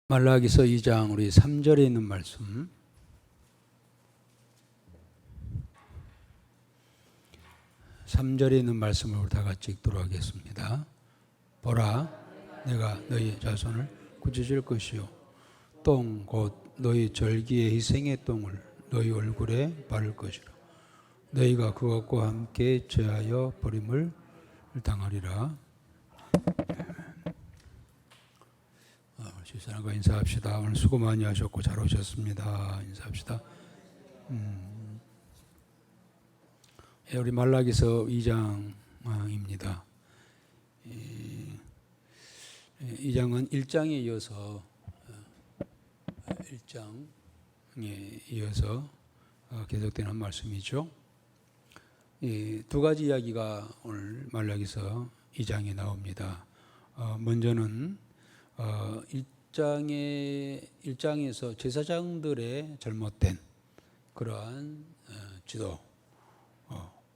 말라기서 2장 우리 3절에 있는 말씀, 3절에 있는 말씀을 우리 다 같이 읽도록 하겠습니다. 보라, 내가 너희 자손을 꾸짖을 것이요 똥 곧 너희 절기의 희생의 똥을 너희 얼굴에 바를 것이라. 너희가 그것과 함께 죄하여 버림을 당하리라. 집사람과 인사합시다. 오늘 수고 많이 하셨고 잘 오셨습니다. 인사합시다. 우리 말라기서 2장입니다. 2장은 1장에 이어서 계속되는 말씀이죠. 두 가지 이야기가 오늘 말라기서 2장에 나옵니다. 먼저는 1장에서 제사장들의 잘못된 그러한 지도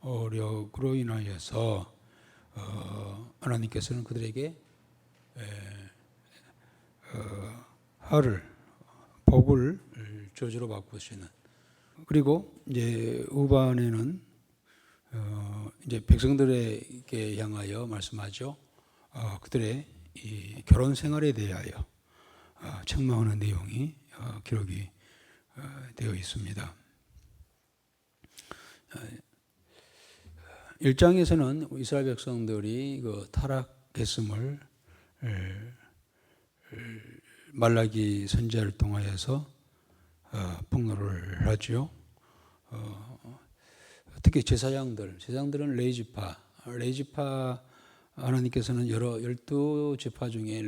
어력으로 인하여서 하나님께서는 그들에게 복을 저주로 바꾸시는, 그리고 이제 후반에는 이제 백성들에게 향하여 말씀하죠. 그들의 이 결혼 생활에 대하여 책망하는 내용이 기록이 되어 있습니다. 1장에서는 이스라엘 백성들이 그 타락했음을 말라기 선지자를 통하여서 폭로를 하죠. 특히 제사장들은 레위지파 하나님께서는 12지파 중에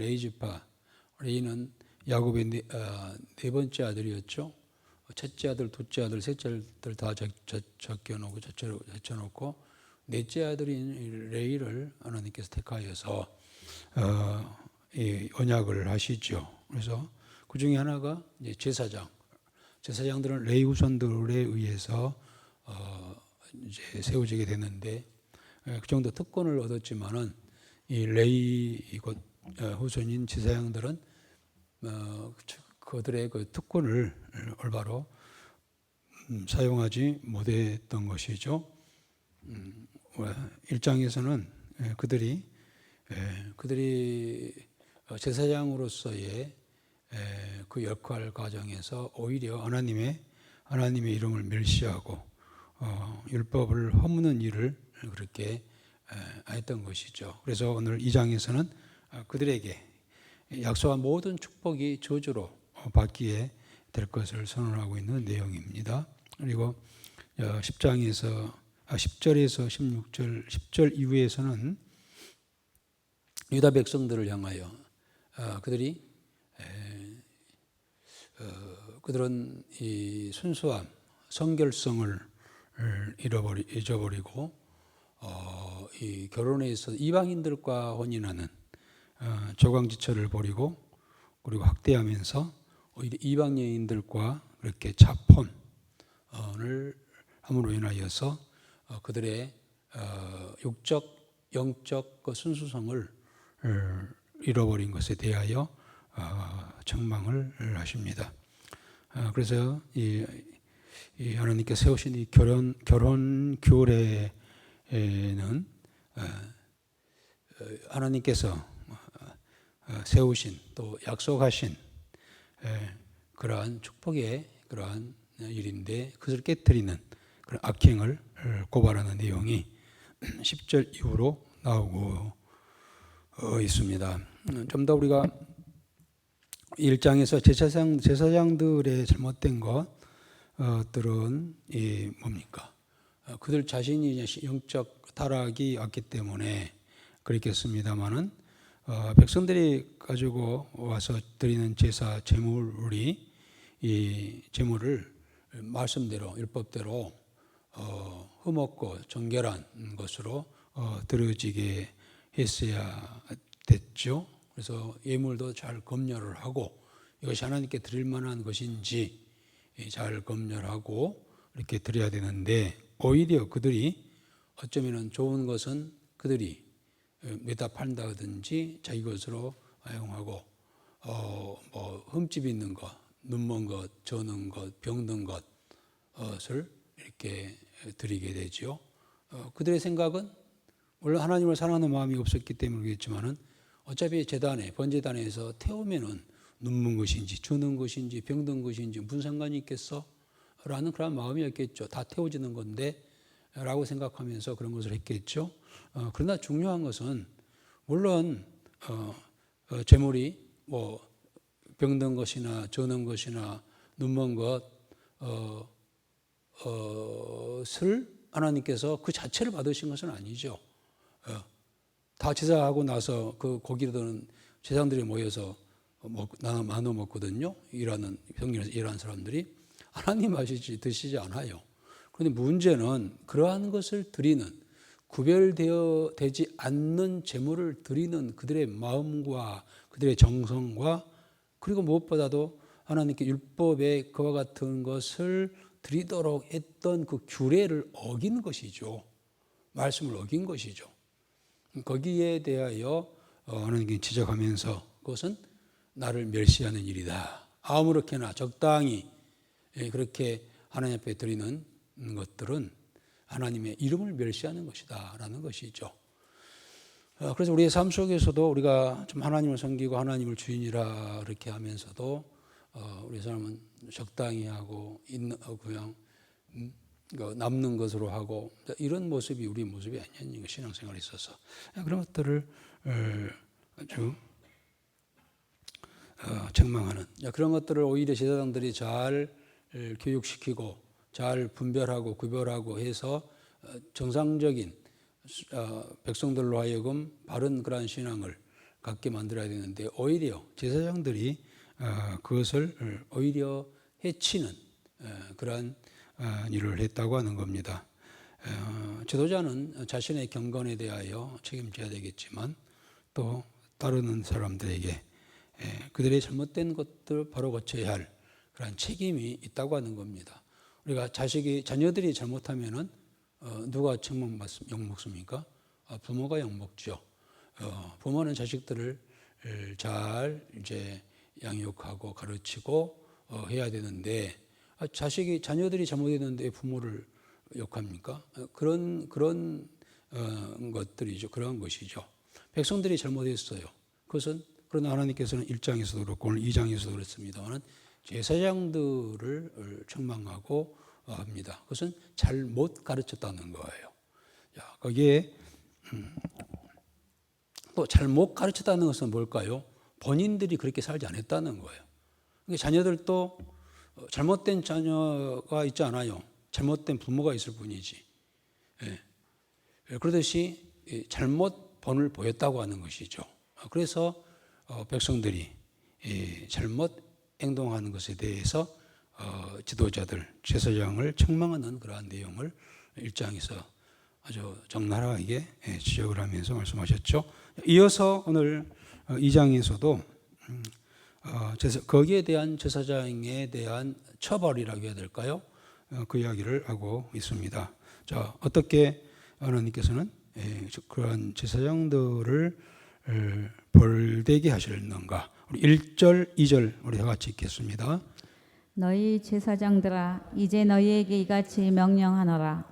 레위는 야곱의 네 번째 아들이었죠. 첫째 아들, 둘째 아들, 셋째 아들 다 적혀놓고 제쳐놓고 넷째 아들인 레위를 하나님께서 택하여서 언약을 하시죠. 그래서 그 중에 하나가 이제 제사장들은 레위 후손들에 의해서 이제 세워지게 됐는데, 그 정도 특권을 얻었지만은 이 레위 후손인 제사장들은 그들의 그 특권을 올바로 사용하지 못했던 것이죠. 1장에서는 그들이 제사장으로서의 그 역할 과정에서 오히려 하나님의 이름을 멸시하고 율법을 허무는 일을 그렇게 했던 것이죠. 그래서 오늘 2장에서는 그들에게 약속한 모든 축복이 저주로 받기에 될 것을 선언하고 있는 내용입니다. 그리고 10절에서 16절, 10절 이후에서는 유다 백성들을 향하여 그들은 이 순수함, 성결성을 잊어버리고 이 결혼에 있어서 이방인들과 혼인하는 조강지처를 벌이고, 그리고 학대하면서 오히려 이방 여인들과 그렇게 자폰을 함으로 인하여서 그들의 육적, 영적 그 순수성을 잃어버린 것에 대하여 책망을 하십니다. 그래서 이 하나님께 세우신 이 결혼 규례에는 하나님께서 세우신 또 약속하신 그러한 축복의 그러한 일인데, 그것을 깨뜨리는 그런 악행을 고발하는 내용이 10절 이후로 나오고 있습니다. 좀 더 우리가 1장에서 제사장들의 잘못된 것들은 뭡니까? 그들 자신이 영적 타락이 왔기 때문에 그렇겠습니다만은 백성들이 가지고 와서 드리는 제사 제물이 이 제물을 말씀대로 율법대로 흠없고 정결한 것으로 드려지게 했어야 됐죠. 그래서 예물도 잘 검열을 하고 이것이 하나님께 드릴 만한 것인지 잘 검열하고 이렇게 드려야 되는데, 오히려 그들이 어쩌면 좋은 것은 그들이 매다 판다든지 자기 것으로 사용하고 뭐 흠집 있는 것, 눈먼 것, 저는 것, 병든 것을 이렇게 드리게 되죠. 그들의 생각은 물론 하나님을 사랑하는 마음이 없었기 때문이겠지만은 어차피 제단에 번제단에서 태우면은 눈먼 것인지 저는 것인지 병든 것인지 무슨 상관이 있겠어? 라는 그런 마음이었겠죠. 다 태워지는 건데 라고 생각하면서 그런 것을 했겠죠. 그러나 중요한 것은 물론 재물이 뭐 병든 것이나 저는 것이나 눈먼 것을 하나님께서 그 자체를 받으신 것은 아니죠. 다 제사하고 나서 그 고기를 제사장들이 모여서 나눠 먹거든요. 병일에서 일하는 사람들이 하나님 드시지 않아요. 그런데 문제는 그러한 것을 드리는 구별되지 않는 제물을 드리는 그들의 마음과 그들의 정성과 그리고 무엇보다도 하나님께 율법에 그와 같은 것을 드리도록 했던 그 규례를 어긴 것이죠. 말씀을 어긴 것이죠. 거기에 대하여 하나님께 지적하면서 그것은 나를 멸시하는 일이다. 아무렇게나 적당히 그렇게 하나님 앞에 드리는 것들은 하나님의 이름을 멸시하는 것이다 라는 것이죠. 그래서 우리의 삶 속에서도 우리가 좀 하나님을 섬기고 하나님을 주인이라 이렇게 하면서도 우리 사람은 적당히 하고 그냥 남는 것으로 하고 이런 모습이 우리 모습이 아니냐 신앙생활에 있어서 그런 것들을 아주 책망하는 그런 것들을 오히려 제사장들이 잘 교육시키고 잘 분별하고 구별하고 해서 정상적인 백성들로 하여금 바른 그러한 신앙을 갖게 만들어야 되는데 오히려 제사장들이 그것을 오히려 해치는 그러한 일을 했다고 하는 겁니다. 지도자는 자신의 경건에 대하여 책임져야 되겠지만 또 따르는 사람들에게 그들의 잘못된 것들을 바로 고쳐야 할 그런 책임이 있다고 하는 겁니다. 우리가 자녀들이 잘못하면은 누가 욕먹습니까? 부모가 욕먹죠. 부모는 자식들을 잘 이제 양육하고 가르치고 해야 되는데 자녀들이 잘못했는데 부모를 욕합니까? 그런 것들이죠. 그런 것이죠. 백성들이 잘못했어요. 그러나 하나님께서는 1장에서도 그렇고 오늘 2장에서도 그렇습니다만 제사장들을 책망하고 합니다. 그것은 잘못 가르쳤다는 거예요. 거기에 또 잘못 가르쳤다는 것은 뭘까요? 본인들이 그렇게 살지 않았다는 거예요. 자녀들도 잘못된 자녀가 있지 않아요. 잘못된 부모가 있을 뿐이지. 그러듯이 잘못 본을 보였다고 하는 것이죠. 그래서 백성들이 잘못 행동하는 것에 대해서 지도자들, 제사장을 책망하는 그러한 내용을 1장에서 아주 적나라하게 지적을 하면서 말씀하셨죠. 이어서 오늘 2장에서도 거기에 대한 제사장에 대한 처벌이라고 해야 될까요? 그 이야기를 하고 있습니다. 자, 어떻게 하나님께서는 그러한 제사장들을 벌되게 하시는가? 우리 1절, 2절 우리 다 같이 읽겠습니다. 너희 제사장들아 이제 너희에게 이같이 명령하노라.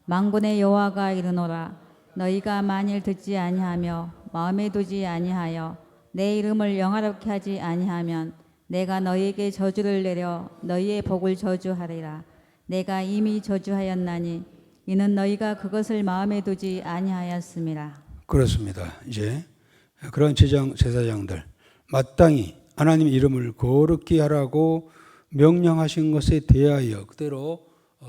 만군의 여호와가 이르노라. 너희가 만일 듣지 아니하며 마음에 두지 아니하여 내 이름을 영화롭게 하지 아니하면 내가 너희에게 저주를 내려 너희의 복을 저주하리라. 내가 이미 저주하였나니 이는 너희가 그것을 마음에 두지 아니하였음이라. 그렇습니다. 이제 그런 제사장들 마땅히 하나님 이름을 거룩히 하라고 명령하신 것에 대하여 그대로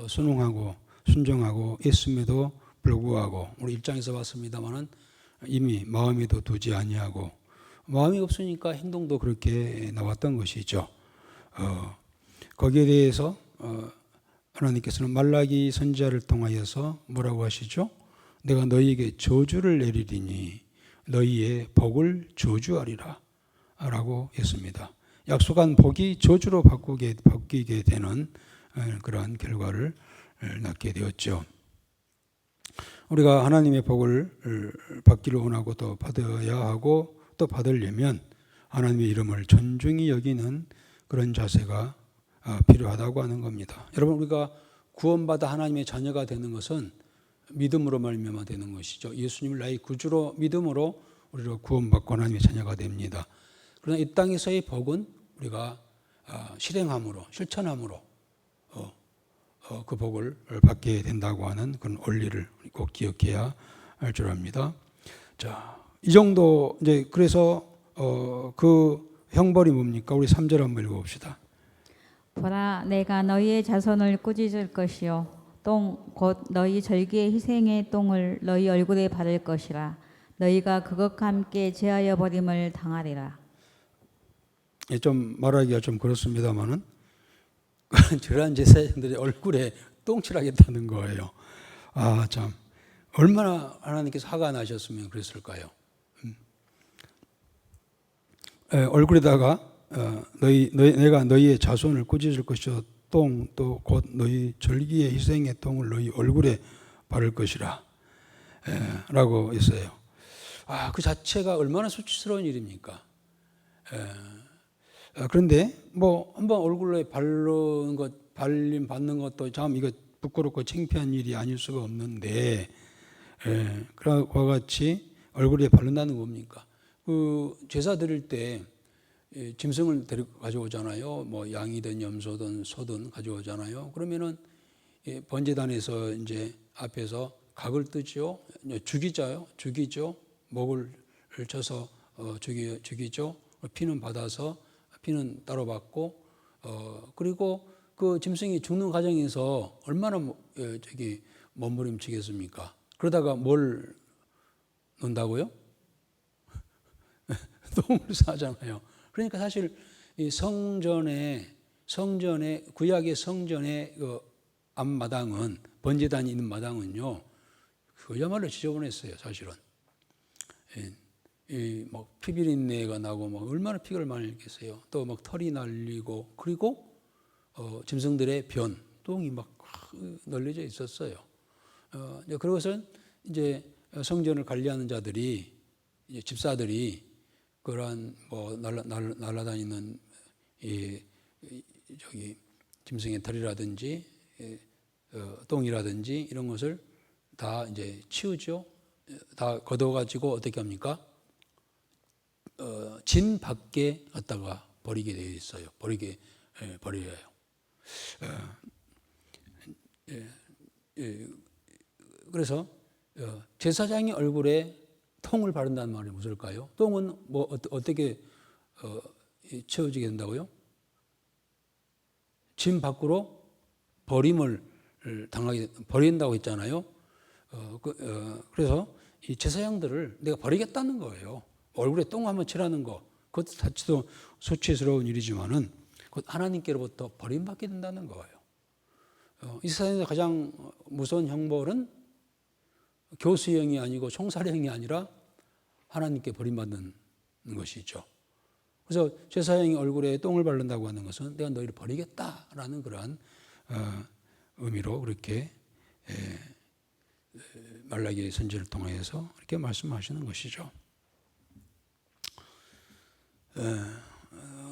순응하고 순종하고 있음에도 불구하고 우리 1장에서 봤습니다마는 이미 마음에도 두지 아니하고 마음이 없으니까 행동도 그렇게 나왔던 것이죠. 거기에 대해서 하나님께서는 말라기 선지자를 통하여서 뭐라고 하시죠? 내가 너희에게 저주를 내리리니 너희의 복을 저주하리라 라고 했습니다. 약속한 복이 저주로 바뀌게 되는 그러한 결과를 낳게 되었죠. 우리가 하나님의 복을 받기를 원하고 또 받아야 하고 또 받으려면 하나님의 이름을 존중히 여기는 그런 자세가 필요하다고 하는 겁니다. 여러분, 우리가 구원받아 하나님의 자녀가 되는 것은 믿음으로 말미암아 되는 것이죠. 예수님을 나의 구주로 믿음으로 우리가 구원받고 하나님의 자녀가 됩니다. 그러나 이 땅에서의 복은 우리가 실행함으로, 실천함으로 그 복을 받게 된다고 하는 그런 원리를 꼭 기억해야 할 줄 압니다. 자, 이 정도 이제 그래서 그 형벌이 뭡니까? 우리 3절 한번 읽어봅시다. 보라, 내가 너희의 자손을 꾸짖을 것이요 똥 곧 너희 절기의 희생의 똥을 너희 얼굴에 바를 것이라. 너희가 그것과 함께 제하여 버림을 당하리라. 좀 말하기가 좀 그렇습니다만은 저러한 제사장들의 얼굴에 똥칠하겠다는 거예요. 아, 참 얼마나 하나님께서 화가 나셨으면 그랬을까요? 얼굴에다가 내가 너희의 자손을 꾸짖을 것이요 똥 또 곧 너희 절기의 희생의 똥을 너희 얼굴에 바를 것이라 라고 했어요. 그 자체가 얼마나 수치스러운 일입니까? 그런데 뭐 한번 얼굴에 바르는 것, 발림 받는 것도 참 이거 부끄럽고 창피한 일이 아닐 수가 없는데 그와 같이 얼굴에 바른다는 겁니까? 그 제사 드릴 때 짐승을 가져오잖아요. 뭐 양이든 염소든 소든 가져오잖아요. 그러면은 번제단에서 이제 앞에서 각을 뜨죠. 죽이죠. 목을 쳐서 죽이죠. 피는 받아서 피는 따로 받고 그리고 그 짐승이 죽는 과정에서 얼마나 몸부림치겠습니까? 그러다가 뭘 넣는다고요? 똥을 싸잖아요. 그러니까 사실 이 성전의 구약의 성전의 그 앞마당은 번제단이 있는 마당은요, 그야말로 지저분했어요, 사실은. 막 피비린내가 나고 막 얼마나 피를 많이 흘렸겠어요. 또 막 털이 날리고 그리고 짐승들의 변, 똥이 막 널려져 있었어요. 그것은 이제 성전을 관리하는 자들이 이제 집사들이 그러한 뭐 날아다니는 짐승의 털이라든지 똥이라든지 이런 것을 다 이제 치우죠. 다 걷어가지고 어떻게 합니까? 진 밖에 갖다가 버리게 되어 있어요. 버려요. 그래서 제사장의 얼굴에 똥을 바른다는 말이 무엇일까요? 똥은 뭐 어떻게 채워지게 된다고요? 진 밖으로 버린다고 했잖아요. 그래서 이 제사장들을 내가 버리겠다는 거예요. 얼굴에 똥 한번 칠하는 거, 그것 자체도 수치스러운 일이지만은 곧 하나님께로부터 버림받게 된다는 거예요. 이 세상에서 가장 무서운 형벌은 교수형이 아니고 총살형이 아니라 하나님께 버림받는 것이죠. 그래서 제사장이 얼굴에 똥을 바른다고 하는 것은 내가 너희를 버리겠다라는 그러한 의미로 그렇게 말라기 선지를 통해서 이렇게 말씀하시는 것이죠.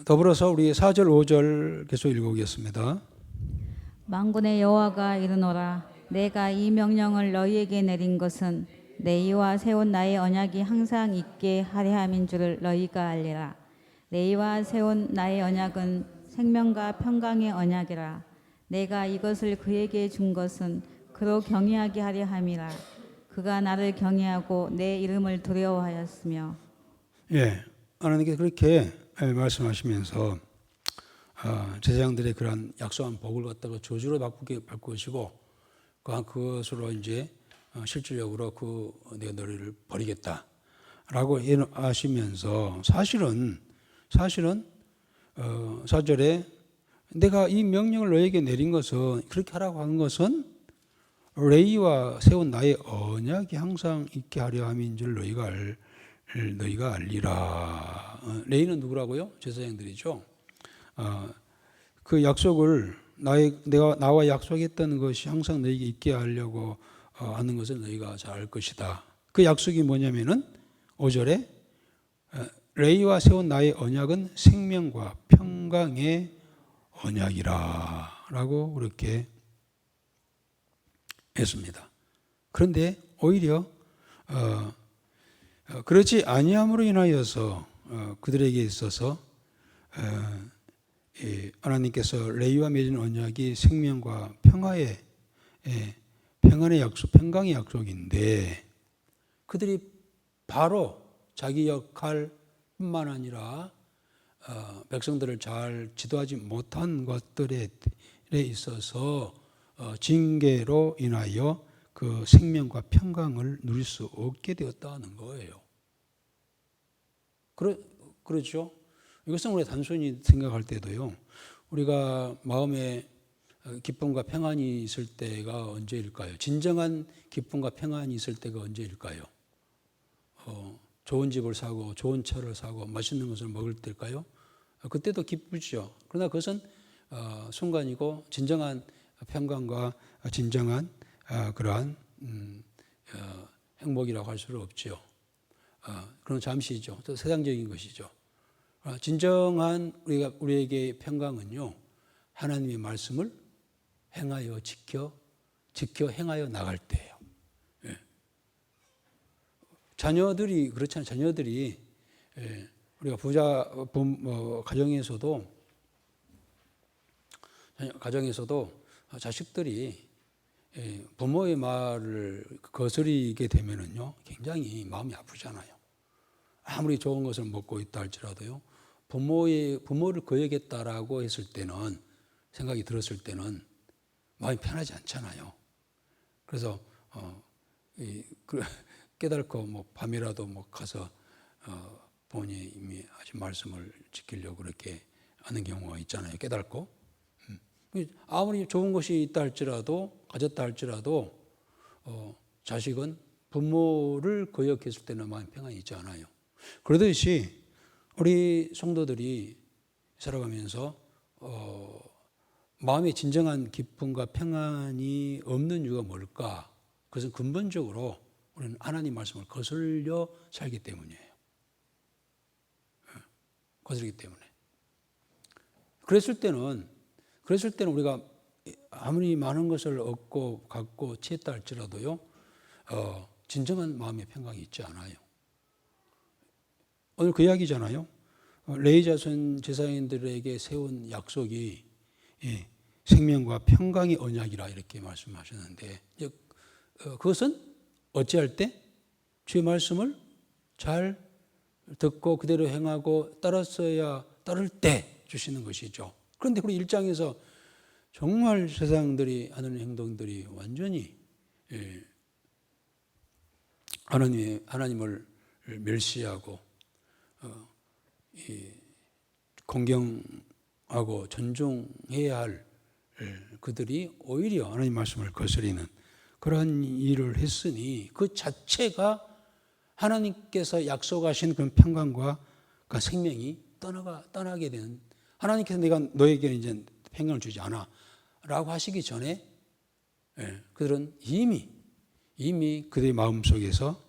더불어서 우리 4절 5절 계속 읽어보겠습니다. 만군의 여호와가 이르노라. 내가 이 명령을 너희에게 내린 것은 너희와 세운 나의 언약이 항상 있게 하려 함인 줄을 너희가 알리라. 너희와 세운 나의 언약은 생명과 평강의 언약이라. 내가 이것을 그에게 준 것은 그로 경외하게 하려 함이라. 그가 나를 경외하고 내 이름을 두려워하였으며. 하나님께서 그렇게 말씀하시면서 제사장들의 그런 약속한 복을 갖다가 저주로 바꾸시고 그것으로 이제 실질적으로 내가 너희를 버리겠다라고 하시면서 사실은 4절에 내가 이 명령을 너에게 내린 것은 그렇게 하라고 하는 것은 레위와 세운 나의 언약이 항상 있게 하려 함인 줄 너희가 알리라. 레위는 누구라고요? 제사장들이죠. 그 약속을 내가 나와 약속했던 것이 항상 너희에게 있게 하려고 하는 것을 너희가 잘 알 것이다. 그 약속이 뭐냐면은 5절에 레위와 세운 나의 언약은 생명과 평강의 언약이라 라고 그렇게 했습니다. 그런데 오히려 그렇지 아니함으로 인하여서 그들에게 있어서 하나님께서 레위와 맺은 언약이 생명과 평안의 약속, 평강의 약속인데 그들이 바로 자기 역할뿐만 아니라 백성들을 잘 지도하지 못한 것들에 있어서 징계로 인하여 그 생명과 평강을 누릴 수 없게 되었다는 거예요. 그렇죠? 이것은 우리가 단순히 생각할 때도요. 우리가 마음에 기쁨과 평안이 있을 때가 언제일까요? 진정한 기쁨과 평안이 있을 때가 언제일까요? 좋은 집을 사고 좋은 차를 사고 맛있는 것을 먹을 때일까요? 그때도 기쁘죠. 그러나 그것은 순간이고 진정한 평강과 진정한 그러한 행복이라고 할 수는 없죠. 그건 잠시죠. 또 세상적인 것이죠. 진정한 우리에게 평강은요, 하나님의 말씀을 행하여 지켜 행하여 나갈 때예요. 예. 자녀들이 그렇잖아요. 자녀들이 우리가 가정에서도 자식들이 부모의 말을 거스르게 되면은요, 굉장히 마음이 아프잖아요. 아무리 좋은 것을 먹고 있다 할지라도요, 부모를 거역했다라고 했을 때는, 생각이 들었을 때는 마음이 편하지 않잖아요. 그래서 깨달고 밤이라도 가서 부모님이 하신 말씀을 지키려고 그렇게 하는 경우가 있잖아요. 깨달고. 아무리 좋은 것이 있다 할지라도, 가졌다 할지라도 자식은 부모를 거역했을 때는 마음이 평안이 있지 않아요. 그러듯이 우리 성도들이 살아가면서 마음의 진정한 기쁨과 평안이 없는 이유가 뭘까? 그것은 근본적으로 우리는 하나님 말씀을 거슬려 살기 때문이에요. 거슬리기 때문에. 그랬을 때는 우리가 아무리 많은 것을 얻고 갖고 취했다 할지라도요, 진정한 마음의 평강이 있지 않아요. 오늘 그 이야기잖아요. 레위 자손 제사장들에게 세운 약속이 생명과 평강의 언약이라 이렇게 말씀하셨는데, 그것은 어찌할 때? 주의 말씀을 잘 듣고 그대로 행하고 따를 때 주시는 것이죠. 그런데 우리 일장에서 정말 세상들이 하는 행동들이 완전히 하나님을 멸시하고 공경하고 존중해야 할 그들이 오히려 하나님 말씀을 거스리는 그러한 일을 했으니 그 자체가 하나님께서 약속하신 그런 평강과 그 생명이 떠나게 되는, 하나님께서 내가 너에게는 이제 평강을 주지 않아 라고 하시기 전에 그들은 이미 그들의 마음속에서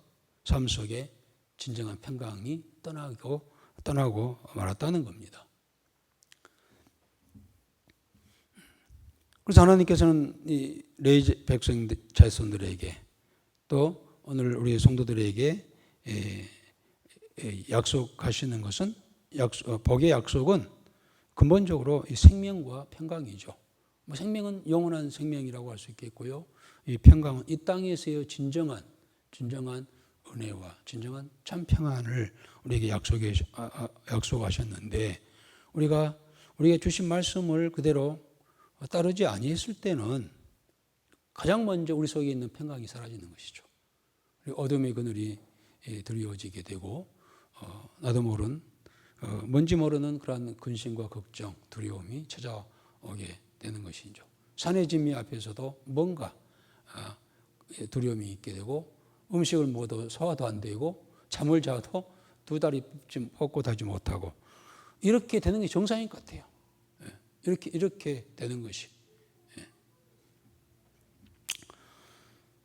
삶 속에 진정한 평강이 떠나고 말았다는 겁니다. 그래서 하나님께서는 이 레위 백성 자손들에게 또 오늘 우리 성도들에게 약속하시는 것은 복의 약속은 근본적으로 이 생명과 평강이죠. 생명은 영원한 생명이라고 할 수 있겠고요. 이 평강은 이 땅에서의 진정한 은혜와 진정한 참 평안을 우리에게 약속하셨는데 우리가 주신 말씀을 그대로 따르지 아니했을 때는 가장 먼저 우리 속에 있는 평강이 사라지는 것이죠. 어둠의 그늘이 드리워지게 되고 나도 모르는 뭔지 모르는 그러한 근심과 걱정, 두려움이 찾아오게 되는 것이죠. 산의 진미 앞에서도 뭔가 두려움이 있게 되고 음식을 먹어도 소화도 안 되고 잠을 자도 두 다리 뻗고 하지 못하고 이렇게 되는 게 정상인 것 같아요. 이렇게 되는 것이.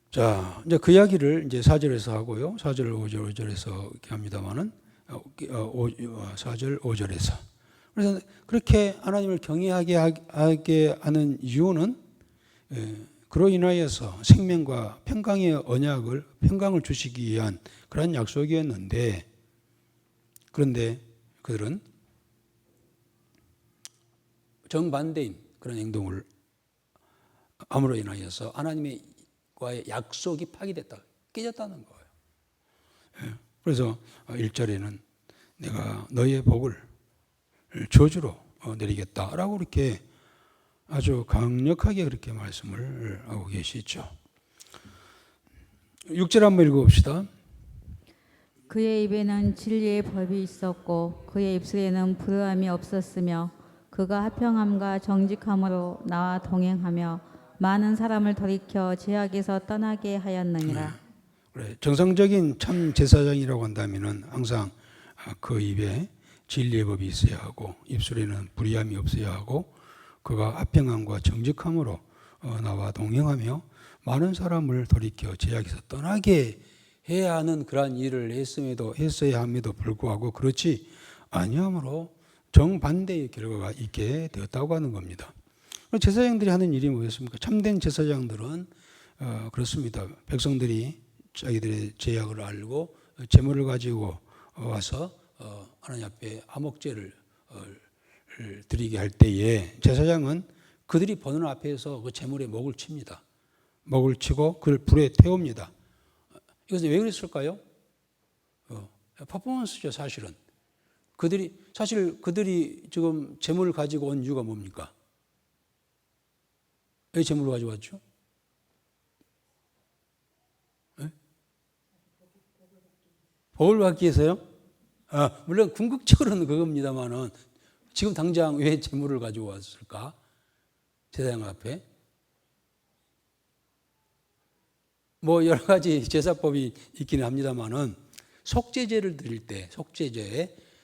자, 이제 그 이야기를 이제 4절에서 하고요. 4절, 5절, 5절에서 이렇게 합니다만은 4절 5절에서. 그래서 그렇게 하나님을 경외하게 하게 하는 이유는 그로 인하여서 생명과 평강의 언약을 평강을 주시기 위한 그런 약속이었는데, 그런데 그들은 정반대인 그런 행동을 함으로 인하여서 하나님과의 약속이 파기됐다, 깨졌다는 거예요. 그래서 1절에는 내가 너의 복을 저주로 내리겠다라고 이렇게 아주 강력하게 그렇게 말씀을 하고 계시죠. 6절 한번 읽어봅시다. 그의 입에는 진리의 법이 있었고 그의 입술에는 불의함이 없었으며 그가 화평함과 정직함으로 나와 동행하며 많은 사람을 돌이켜 죄악에서 떠나게 하였느니라. 그래, 정상적인 참 제사장이라고 한다면은 항상 그 입에 진리의 법이 있어야 하고 입술에는 불의함이 없어야 하고 그가 화평함과 정직함으로 나와 동행하며 많은 사람을 돌이켜 죄악에서 떠나게 해야 하는 그러한 일을 했어야 함에도 불구하고 그렇지 아니함으로 정반대의 결과가 있게 되었다고 하는 겁니다. 제사장들이 하는 일이 뭐였습니까? 참된 제사장들은 그렇습니다. 백성들이 자기들의 죄악을 알고 제물을 가지고 와서 하나님 앞에 화목제를 드리게 할 때에 제사장은 그들이 보는 앞에서 그 제물에 목을 칩니다. 목을 치고 그를 불에 태웁니다. 이것은 왜 그랬을까요? 퍼포먼스죠, 사실은. 그들이 지금 제물을 가지고 온 이유가 뭡니까? 왜 제물을 가지고 왔죠? 네? 복을 받기 위해서요? 물론 궁극적으로는 그겁니다만은 지금 당장 왜 제물을 가지고 왔을까? 제사장 앞에. 뭐 여러 가지 제사법이 있기는 합니다만은 속죄제를 드릴 때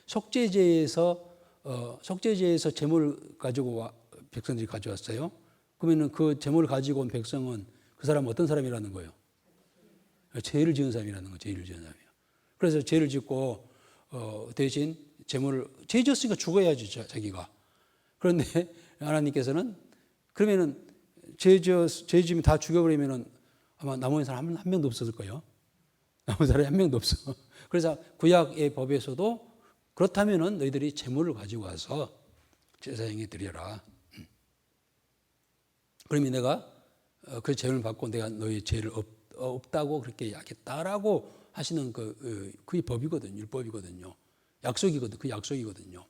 속죄제에서 제물을 가지고 백성들이 가져왔어요. 그러면은 그 제물을 가지고 온 백성은 그 사람은 어떤 사람이라는 거예요? 죄를 지은 사람이라는 거예요. 죄를 지은 사람이요. 그래서 죄를 짓고 대신 죄 지었으니까 죽어야지 자기가. 그런데 하나님께서는 그러면은 죄 지으면 다 죽여버리면은 아마 남은 사람 한 명도 없었을 거예요. 남은 사람이 한 명도 없어. 그래서 구약의 법에서도 그렇다면은 너희들이 제물을 가지고 와서 제사장에 드려라. 그러면 내가 그 죄를 받고 내가 너희 죄를 없다고 그렇게 하겠다라고 하시는 그의 법이거든요. 율법이거든요. 약속이거든요. 그 약속이거든요.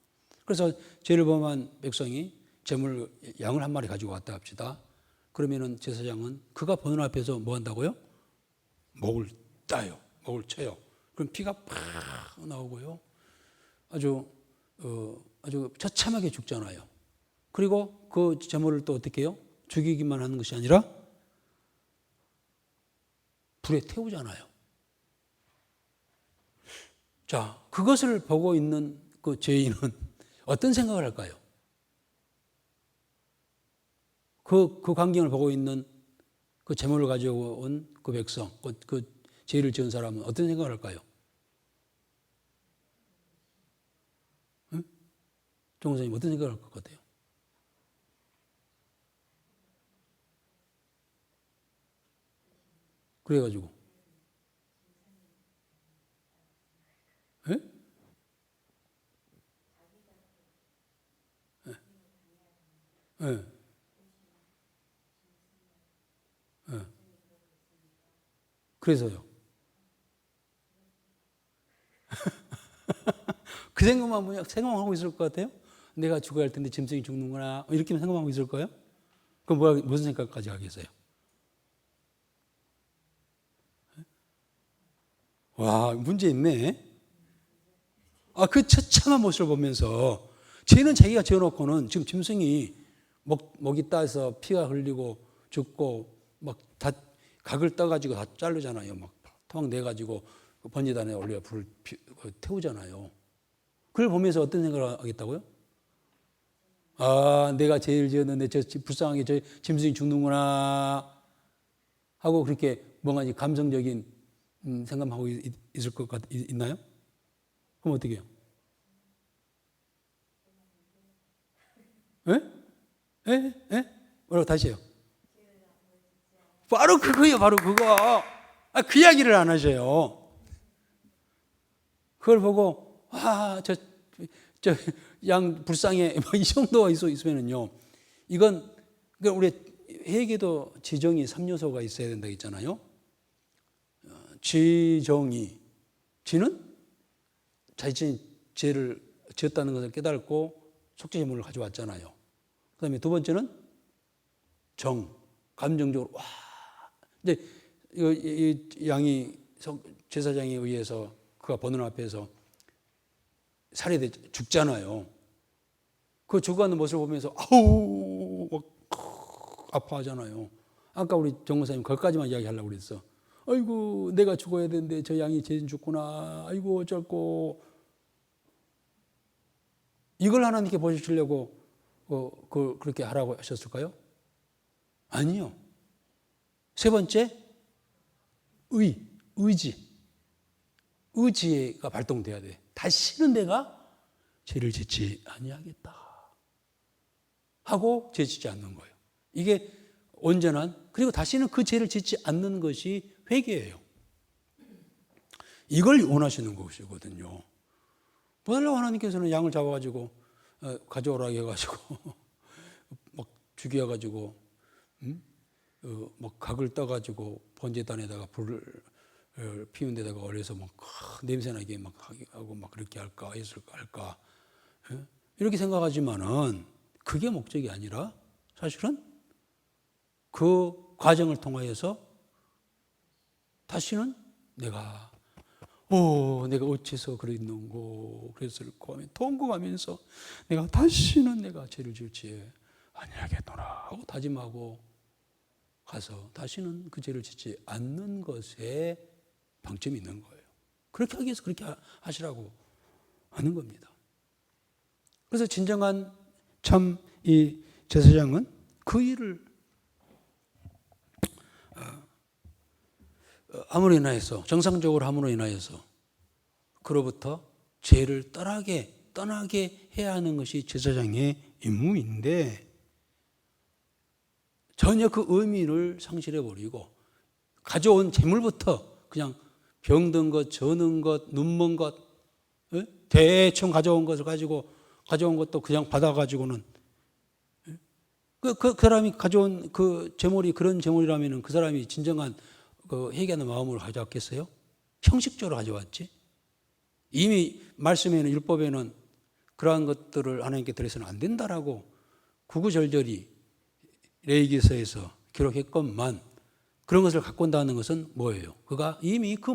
그래서 죄를 범한 백성이 양을 한 마리 가지고 왔다 합시다. 그러면은 제사장은 그가 보는 앞에서 뭐 한다고요? 목을 따요. 목을 쳐요. 그럼 피가 팍 나오고요. 아주 처참하게 죽잖아요. 그리고 그 제물을 또 어떻게 해요? 죽이기만 하는 것이 아니라 불에 태우잖아요. 자, 그것을 보고 있는 그 죄인은 어떤 생각을 할까요? 그 광경을 보고 있는 그 제물을 가지고 온 그 백성, 그 죄를 지은 사람은 어떤 생각을 할까요? 응? 정 선생님 어떤 생각을 할 것 같아요? 그래가지고 예? 예. 예. 그래서요. 그 생각만 하고 있을 것 같아요? 내가 죽어야 할 텐데 짐승이 죽는구나. 이렇게만 생각하고 있을 거예요? 그럼 무슨 생각까지 하겠어요? 와, 문제 있네. 그 처참한 모습을 보면서 죄는 자기가 지어놓고는 지금 짐승이 목이 따서 피가 흘리고 죽고 막 다 각을 떠가지고 다 자르잖아요. 막 토막 내가지고 번제단에 올려 불을 태우잖아요. 그걸 보면서 어떤 생각을 하겠다고요? 내가 죄를 지었는데 불쌍하게 저 짐승이 죽는구나 하고 그렇게 뭔가 감성적인 생각하고 있을 것 있나요? 그럼 어떻게 해요? 예? 예? 예? 뭐라고 다시 해요? 바로 그거예요, 바로 그거. 그 이야기를 안 하셔요. 그걸 보고, 양 불쌍해. 이 정도가 있으면은요. 이건, 그러니까 우리 회계도 지정이 3요소가 있어야 된다 했잖아요. 지정이. 지는 자신이 죄를 지었다는 것을 깨달고 속죄제물을 가져왔잖아요. 그 다음에 두 번째는 감정적으로, 근데 이 양이 제사장에 의해서 그가 보는 앞에서 살해돼 죽잖아요. 그 죽어가는 모습을 보면서 아우 막 아파하잖아요. 아까 우리 정목사님 거기까지만 이야기하려고 그랬어. 아이고 내가 죽어야 되는데 저 양이 죄진 죽구나. 아이고 어쩔고. 이걸 하나님께 보여주시려고 그렇게 하라고 하셨을까요? 아니요. 세 번째 의지가 발동돼야 돼. 다시는 내가 죄를 짓지 아니하겠다 하고 죄 짓지 않는 거예요. 이게 온전한, 그리고 다시는 그 죄를 짓지 않는 것이 회개예요. 이걸 원하시는 것이거든요. 보달라고 하나님께서는 양을 잡아가지고 가져오라고 해가지고 막 죽여가지고 막 각을 떠가지고 번제단에다가 불을 피운 데다가 얼려서 막 냄새나게 막 하고 막 그렇게 할까 했을까 이렇게 생각하지만은 그게 목적이 아니라 사실은 그 과정을 통하여서 다시는 내가 어째서 그랬는고 그랬을까 하며 통곡하면서 내가 다시는 내가 죄를 짓지 아니하겠노라 하고 다짐하고 가서 다시는 그 죄를 짓지 않는 것에 방점이 있는 거예요. 그렇게 하기 위해서 그렇게 하시라고 하는 겁니다. 그래서 진정한 참 이 제사장은 그 일을 함으로 인하여서, 정상적으로 함으로 인하여서 그로부터 죄를 떠나게 해야 하는 것이 제사장의 임무인데 전혀 그 의미를 상실해버리고 가져온 재물부터 그냥 병든 것, 저는 것, 눈먼 것, 대충 가져온 것을 가져온 것도 그냥 받아가지고는 그 사람이 가져온 그 재물이 그런 재물이라면 그 사람이 진정한 그 회개하는 마음을 가져왔겠어요? 형식적으로 가져왔지. 이미 말씀에는 율법에는 그러한 것들을 하나님께 드려서는 안 된다라고 구구절절히 레위기서에서 기록했건만 그런 것을 갖고 온다는 것은 뭐예요? 그가 이미 그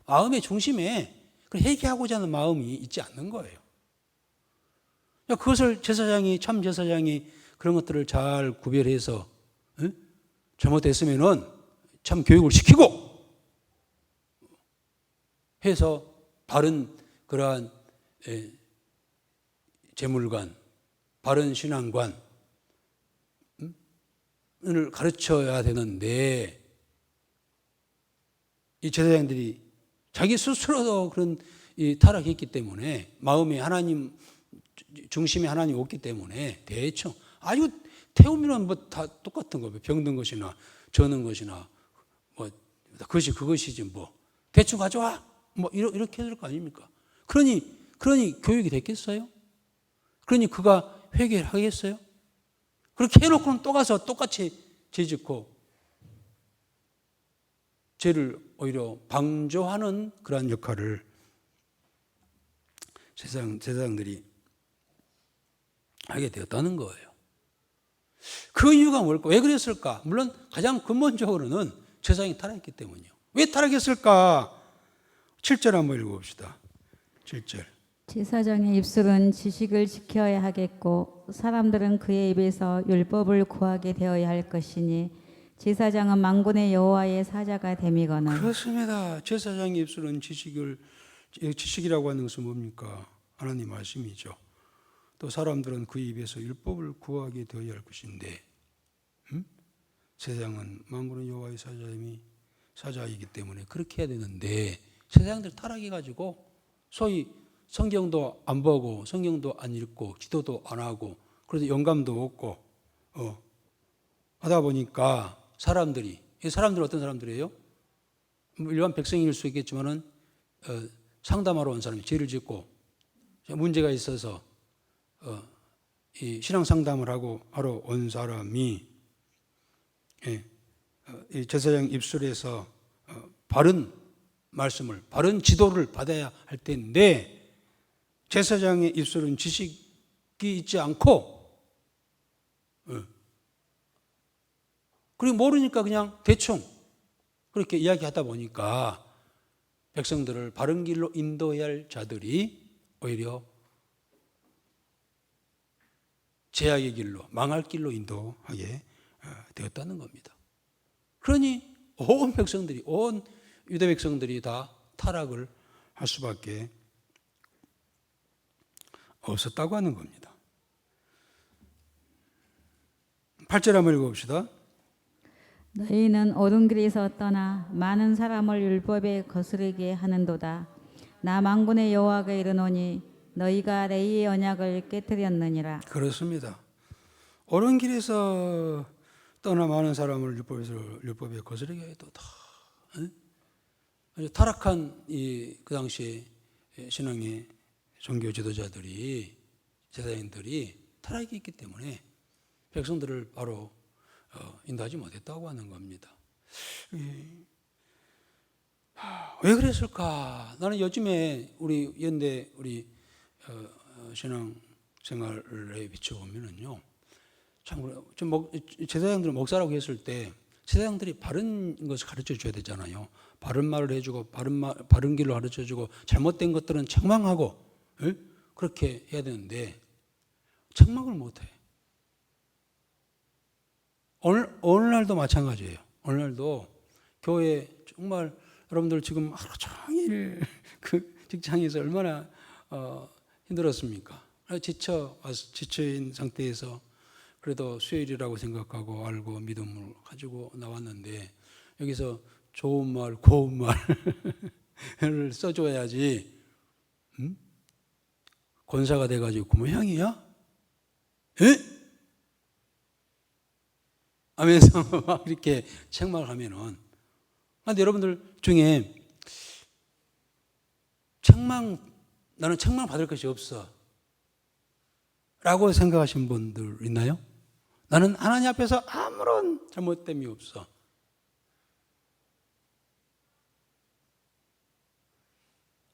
마음의 중심에 회개하고자 하는 마음이 있지 않는 거예요. 그것을 참 제사장이 그런 것들을 잘 구별해서 잘못됐으면은 참 교육을 시키고 해서 바른 그러한 재물관, 바른 신앙관을 가르쳐야 되는데 이 제사장들이 자기 스스로도 그런 타락했기 때문에 마음에 하나님 중심에 하나님이 없기 때문에 대충 아주 태우면 뭐 다 똑같은 거예요. 병든 것이나 저는 것이나 뭐 그것이지 뭐 대충 가져와 뭐 이렇게 해야 될 거 아닙니까? 그러니 교육이 됐겠어요? 그러니 그가 회개를 하겠어요? 그렇게 해놓고는 또 가서 똑같이 죄 짓고 죄를 오히려 방조하는 그러한 역할을 제사장들이 하게 되었다는 거예요. 그 이유가 뭘까? 왜 그랬을까? 물론 가장 근본적으로는 제사장이 타락했기 때문이요. 왜 타락했을까? 7절 한번 읽어봅시다. 7절. 제사장의 입술은 지식을 지켜야 하겠고 사람들은 그의 입에서 율법을 구하게 되어야 할 것이니 제사장은 만군의 여호와의 사자가 됨이거늘. 그렇습니다. 제사장의 입술은 지식이라고 하는 것은 뭡니까? 하나님 말씀이죠. 또 사람들은 그 입에서 율법을 구하게 되어야 할 것인데 제사장은 만군의 여호와의 사자이기 때문에 그렇게 해야 되는데 제사장들 타락해가지고 소위 성경도 안 보고 성경도 안 읽고 기도도 안 하고 그래도 영감도 없고 하다 보니까 사람들은 어떤 사람들이에요? 일반 백성일 수 있겠지만은 상담하러 온 사람이 죄를 짓고 문제가 있어서 이 신앙 상담을 하러 온 사람이 이 제사장 입술에서 바른 말씀을, 바른 지도를 받아야 할 텐데 제사장의 입술은 지식이 있지 않고 그리고 모르니까 그냥 대충 그렇게 이야기하다 보니까 백성들을 바른 길로 인도해야 할 자들이 오히려 제약의 길로, 망할 길로 인도하게 되었다는 겁니다. 그러니 온 백성들이, 온 유대 백성들이 다 타락을 할 수밖에 없었다고 하는 겁니다. 8절 한번 읽어봅시다. 너희는 옳은 길에서 떠나 많은 사람을 율법에 거스르게 하는도다. 나 만군의 여호와가 이르노니 너희가 레위의 언약을 깨뜨렸느니라. 그렇습니다. 옳은 길에서 떠나 많은 사람을 율법에 거스르게 해도다. 아주 타락한 그 당시 신앙의 종교 지도자들이, 제사장들이 타락이 있기 때문에 백성들을 바로 인도하지 못했다고 하는 겁니다. 왜 그랬을까? 나는 요즘에 우리 연대 우리 신앙 생활에 비춰보면은요, 참 제사장들은 목사라고 했을 때 제사장들이 바른 것을 가르쳐 줘야 되잖아요. 바른 말을 해주고 바른 길로 가르쳐 주고 잘못된 것들은 책망하고 그렇게 해야 되는데 책망을 못해. 오늘날도 마찬가지예요. 오늘날도 교회 정말 여러분들 지금 하루 종일 그 직장에서 얼마나 힘들었습니까? 지쳐인 상태에서 그래도 수요일이라고 생각하고 알고 믿음을 가지고 나왔는데 여기서 좋은 말, 고운 말을 써줘야지 권사가 돼가지고 그 모양이야? 에? 하면서 막 이렇게 책망을 하면은, 근데 여러분들 중에 나는 책망 받을 것이 없어 라고 생각하신 분들 있나요? 나는 하나님 앞에서 아무런 잘못됨이 없어.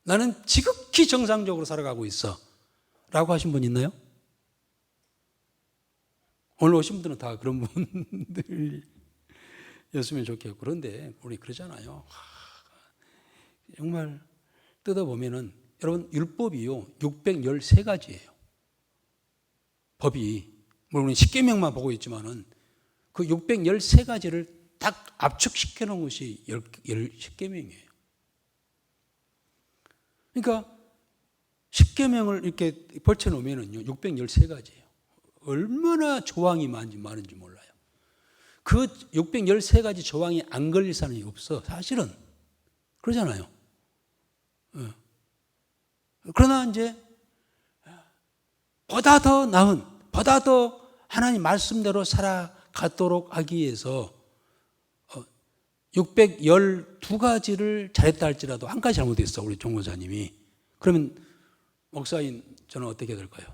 나는 지극히 정상적으로 살아가고 있어 라고 하신 분 있나요? 오늘 오신 분들은 다 그런 분들이었으면 좋겠고, 그런데 우리 그러잖아요. 정말 뜯어보면은 여러분 율법이요 613가지예요. 법이 물론 10계명만 보고 있지만은 그 613가지를 딱 압축시켜 놓은 것이 10계명이에요. 그러니까 10계명을 이렇게 벌쳐 놓으면은요 613가지예요. 얼마나 조항이 많은지 몰라요. 그 613가지 조항이 안 걸릴 사람이 없어. 사실은 그러잖아요. 그러나 이제 보다 더 나은, 보다 더 하나님 말씀대로 살아가도록 하기 위해서 612가지를 잘했다 할지라도 한 가지 잘못했어, 우리 종 목사님이. 그러면 목사인 저는 어떻게 될까요?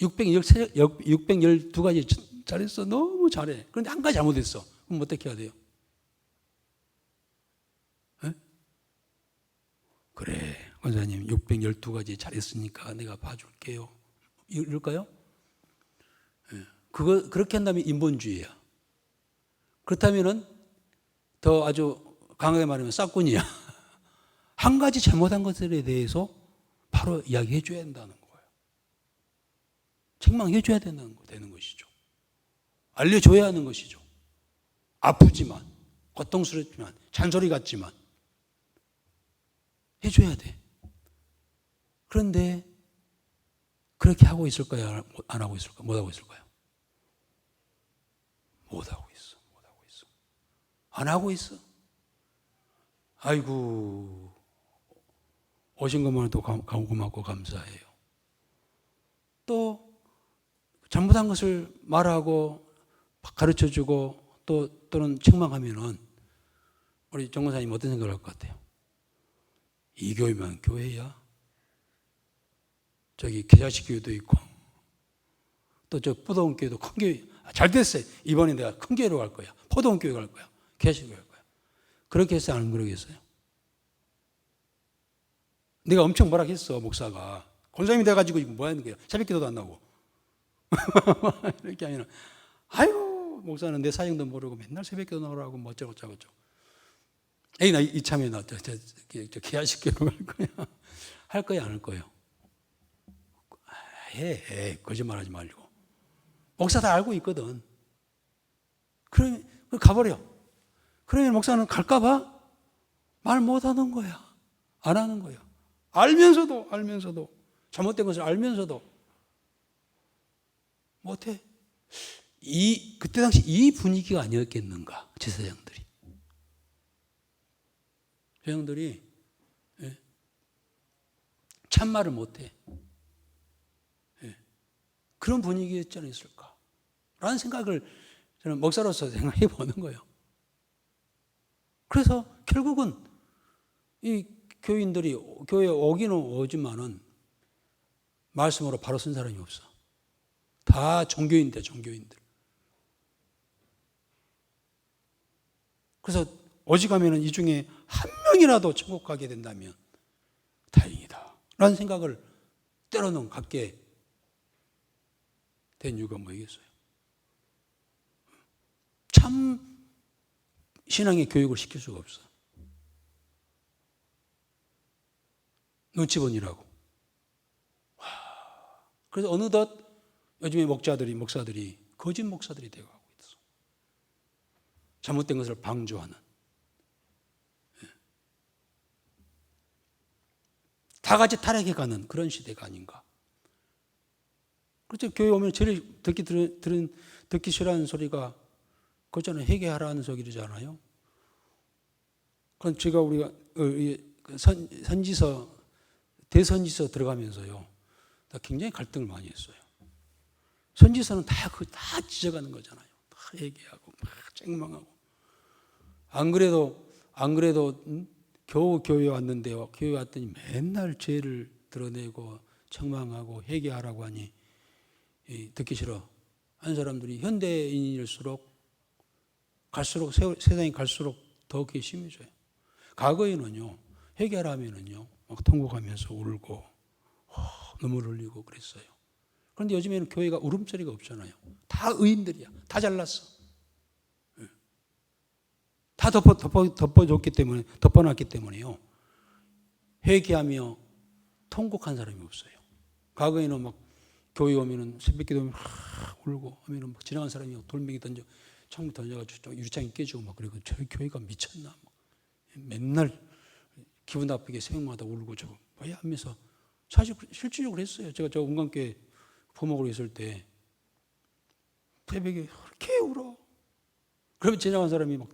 612가지 잘했어. 너무 잘해. 그런데 한 가지 잘못했어. 그럼 어떻게 해야 돼요? 에? 그래, 원사님 612가지 잘했으니까 내가 봐줄게요. 이럴까요? 그렇게 한다면 인본주의야. 그렇다면은 더 아주 강하게 말하면 싹군이야. 한 가지 잘못한 것들에 대해서 바로 이야기해 줘야 한다는 거예요. 책망해 줘야 되는 것이죠. 알려줘야 하는 것이죠. 아프지만, 고통스럽지만, 잔소리 같지만 해줘야 돼. 그런데 그렇게 하고 있을까요? 안 하고 있을까요? 못 하고 있을까요? 못 하고 있어. 안 하고 있어. 아이고, 오신 것만으로도 고맙고 감사해요. 또 잘못한 것을 말하고 가르쳐주고 또는 책망하면은 우리 정 권사님 어떤 생각을 할 것 같아요? 이 교회만 교회야? 저기 개자식 교회도 있고 또 저 포도원 교회도 큰 교회. 잘 됐어요. 이번에 내가 큰 교회로 갈 거야. 포도원 교회 갈 거야. 개자식 교회 갈 거야. 그렇게 했어요? 안 그러겠어요? 내가 엄청 뭐라 했어, 목사가. 권사님이 돼가지고 뭐 하는 거야? 새벽 기도도 안 나오고. 이렇게 아니라, 아이고, 목사는 내 사정도 모르고 맨날 새벽 기도 나오라고 뭐 어쩌고. 에이, 나 이참에 나 저 개자식 교회로 갈 거야. 할 거야, 안 할 거예요? 거짓말 하지 말고. 목사 다 알고 있거든. 그러면 가버려. 그러면 목사는 갈까봐 말 못 하는 거야. 안 하는 거야. 알면서도 잘못된 것을 알면서도 못해. 그때 당시 이 분위기가 아니었겠는가, 제사장들이. 제사장들이 참말을 못해. 그런 분위기였지 않았을까? 라는 생각을 저는 목사로서 생각해 보는 거예요. 그래서 결국은 이 교인들이 교회에 오기는 오지만은 말씀으로 바로 쓴 사람이 없어. 다 종교인들. 그래서 오직하면은 이 중에 한 명이라도 천국 가게 된다면 다행이다. 라는 생각을 때로는 갖게 된 이유가 뭐겠어요? 참 신앙의 교육을 시킬 수가 없어. 눈치 보느라고. 그래서 어느덧 요즘에 목사들이 거짓 목사들이 되어가고 있어. 잘못된 것을 방조하는. 다 같이 타락해가는 그런 시대가 아닌가. 그렇죠. 교회 오면 제일 듣기 싫어하는 소리가 그거잖아요. 회개하라는 소리잖아요. 그럼 제가 우리가 대선지서 들어가면서요, 굉장히 갈등을 많이 했어요. 선지서는 다 지적하는 거잖아요. 다 얘기하고 막 책망하고. 안 그래도 겨우 교회 왔는데요. 교회 왔더니 맨날 죄를 드러내고 책망하고 회개하라고 하니 듣기 싫어. 한 사람들이 현대인일수록 갈수록 세상이 갈수록 더 그게 심해져요. 과거에는요, 회개하라면은요, 막 통곡하면서 울고 눈물 흘리고 그랬어요. 그런데 요즘에는 교회가 울음소리가 없잖아요. 다 의인들이야. 다 잘났어. 다 덮어놨기 때문에요. 회개하며 통곡한 사람이 없어요. 과거에는 막 교회 오면은 새벽기도 오면 울고 하면은 막 지나간 사람이 돌멩이 창문 던져가지고 유리창이 깨지고 막 그러고 저희 교회가 미쳤나 막 맨날 기분 나쁘게 새벽마다 울고 저거 뭐야 하면서 사실 실질적으로 했어요. 제가 저 운강교회 부목으로 있을 때 새벽에 그렇게 울어. 그러면 지나간 사람이 막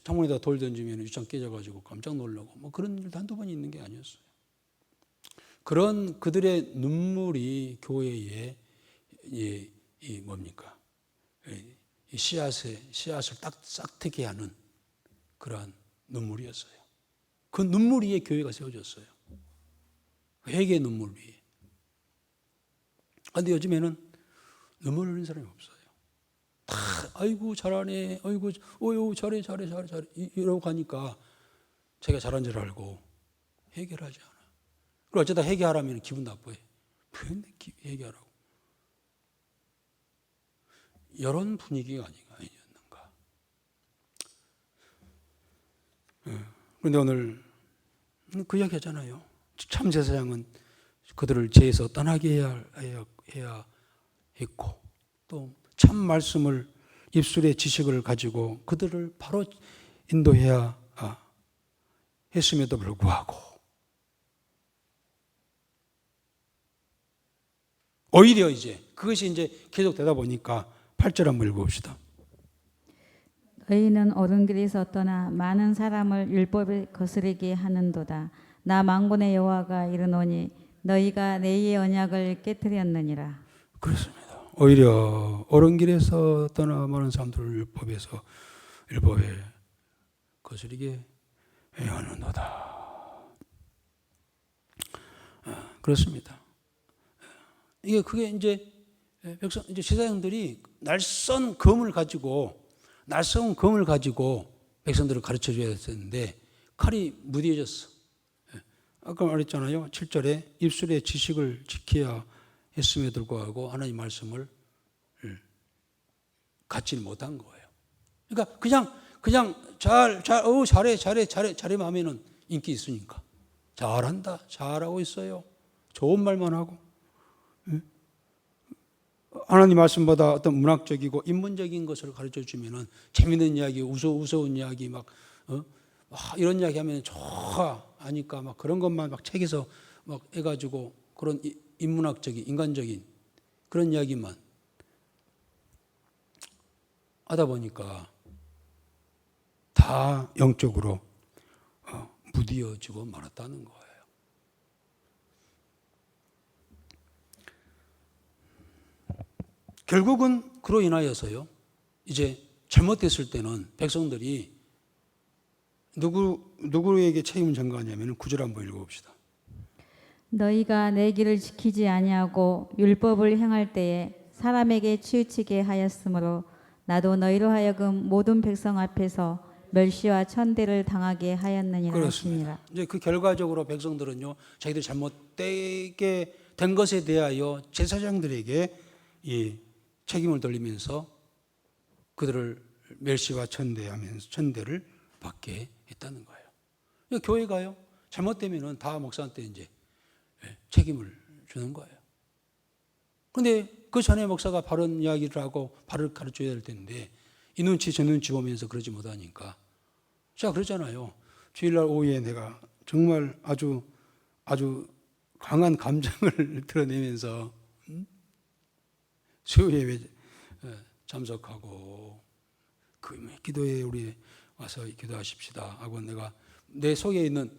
창문에다 돌 던지면 유리창 깨져가지고 깜짝 놀라고 뭐 그런 일도 한두 번 있는 게 아니었어요. 그런 그들의 눈물이 교회에 뭡니까? 이 씨앗을 싹트게 하는 그러한 눈물이었어요. 그 눈물 위에 교회가 세워졌어요. 회개의 눈물 위에. 그런데 요즘에는 눈물 흘리는 사람이 없어요. 다 아이고 잘하네, 아이고 어유 잘해 이러고 가니까 자기가 잘한 줄 알고 회개를 하지 않아. 그리고 어쩌다 회개하라면 기분 나빠해. 왜 회개하라고? 이런 분위기가 아니었는가. 그런데 오늘 그 이야기 하잖아요. 참 제사장은 그들을 죄에서 떠나게 해야 했고 또 참 말씀을 입술의 지식을 가지고 그들을 바로 인도해야 했음에도 불구하고 오히려 그것이 계속 되다 보니까 8절 한번 읽어봅시다. 너희는 옳은 길에서 떠나 많은 사람을 율법에 거스르게 하는도다. 나 만군의 여호와가 이르노니 너희가 내의 언약을 깨뜨렸느니라. 그렇습니다. 오히려 옳은 길에서 떠나가는 사람들을 율법에 거스르게 하는도다. 그렇습니다. 그게 이제 제사장들이 날선 검을 가지고 백성들을 가르쳐 줘야 했었는데 칼이 무뎌졌어. 아까 말했잖아요. 7절에 입술의 지식을 지켜야 했음에도 불구하고 하나님 말씀을 갖지 못한 거예요. 그러니까 그냥 잘해 하면은 인기 있으니까 잘한다, 잘하고 있어요. 좋은 말만 하고. 하나님 말씀보다 어떤 문학적이고 인문적인 것을 가르쳐 주면은 재밌는 이야기, 우스운 이야기 이런 이야기 하면 좋아하니까 막 그런 것만 막 책에서 막 해가지고 그런 인문학적인 인간적인 그런 이야기만 하다 보니까 다 영적으로 무뎌지고 말았다는 거예요. 결국은 그로 인하여서요. 이제 잘못됐을 때는 백성들이 누구에게 책임을 전가하냐면 9절 한번 읽어봅시다. 너희가 내 길을 지키지 아니하고 율법을 행할 때에 사람에게 치우치게 하였으므로 나도 너희로 하여금 모든 백성 앞에서 멸시와 천대를 당하게 하였느니라 하시니라. 이제 그 결과적으로 백성들은요, 자기들 잘못되게 된 것에 대하여 제사장들에게 이 책임을 돌리면서 그들을 멸시와 천대를 받게 했다는 거예요. 교회가요, 잘못되면은 다 목사한테 이제 책임을 주는 거예요. 근데 그 전에 목사가 바른 이야기를 하고 바를 가르쳐야 될 텐데 이 눈치 저 눈치 보면서 그러지 못하니까 제가 그러잖아요. 주일날 오후에 내가 정말 아주 강한 감정을 드러내면서 수요예배 참석하고 그 기도에 우리 와서 기도하십시다 하고 내가 내 속에 있는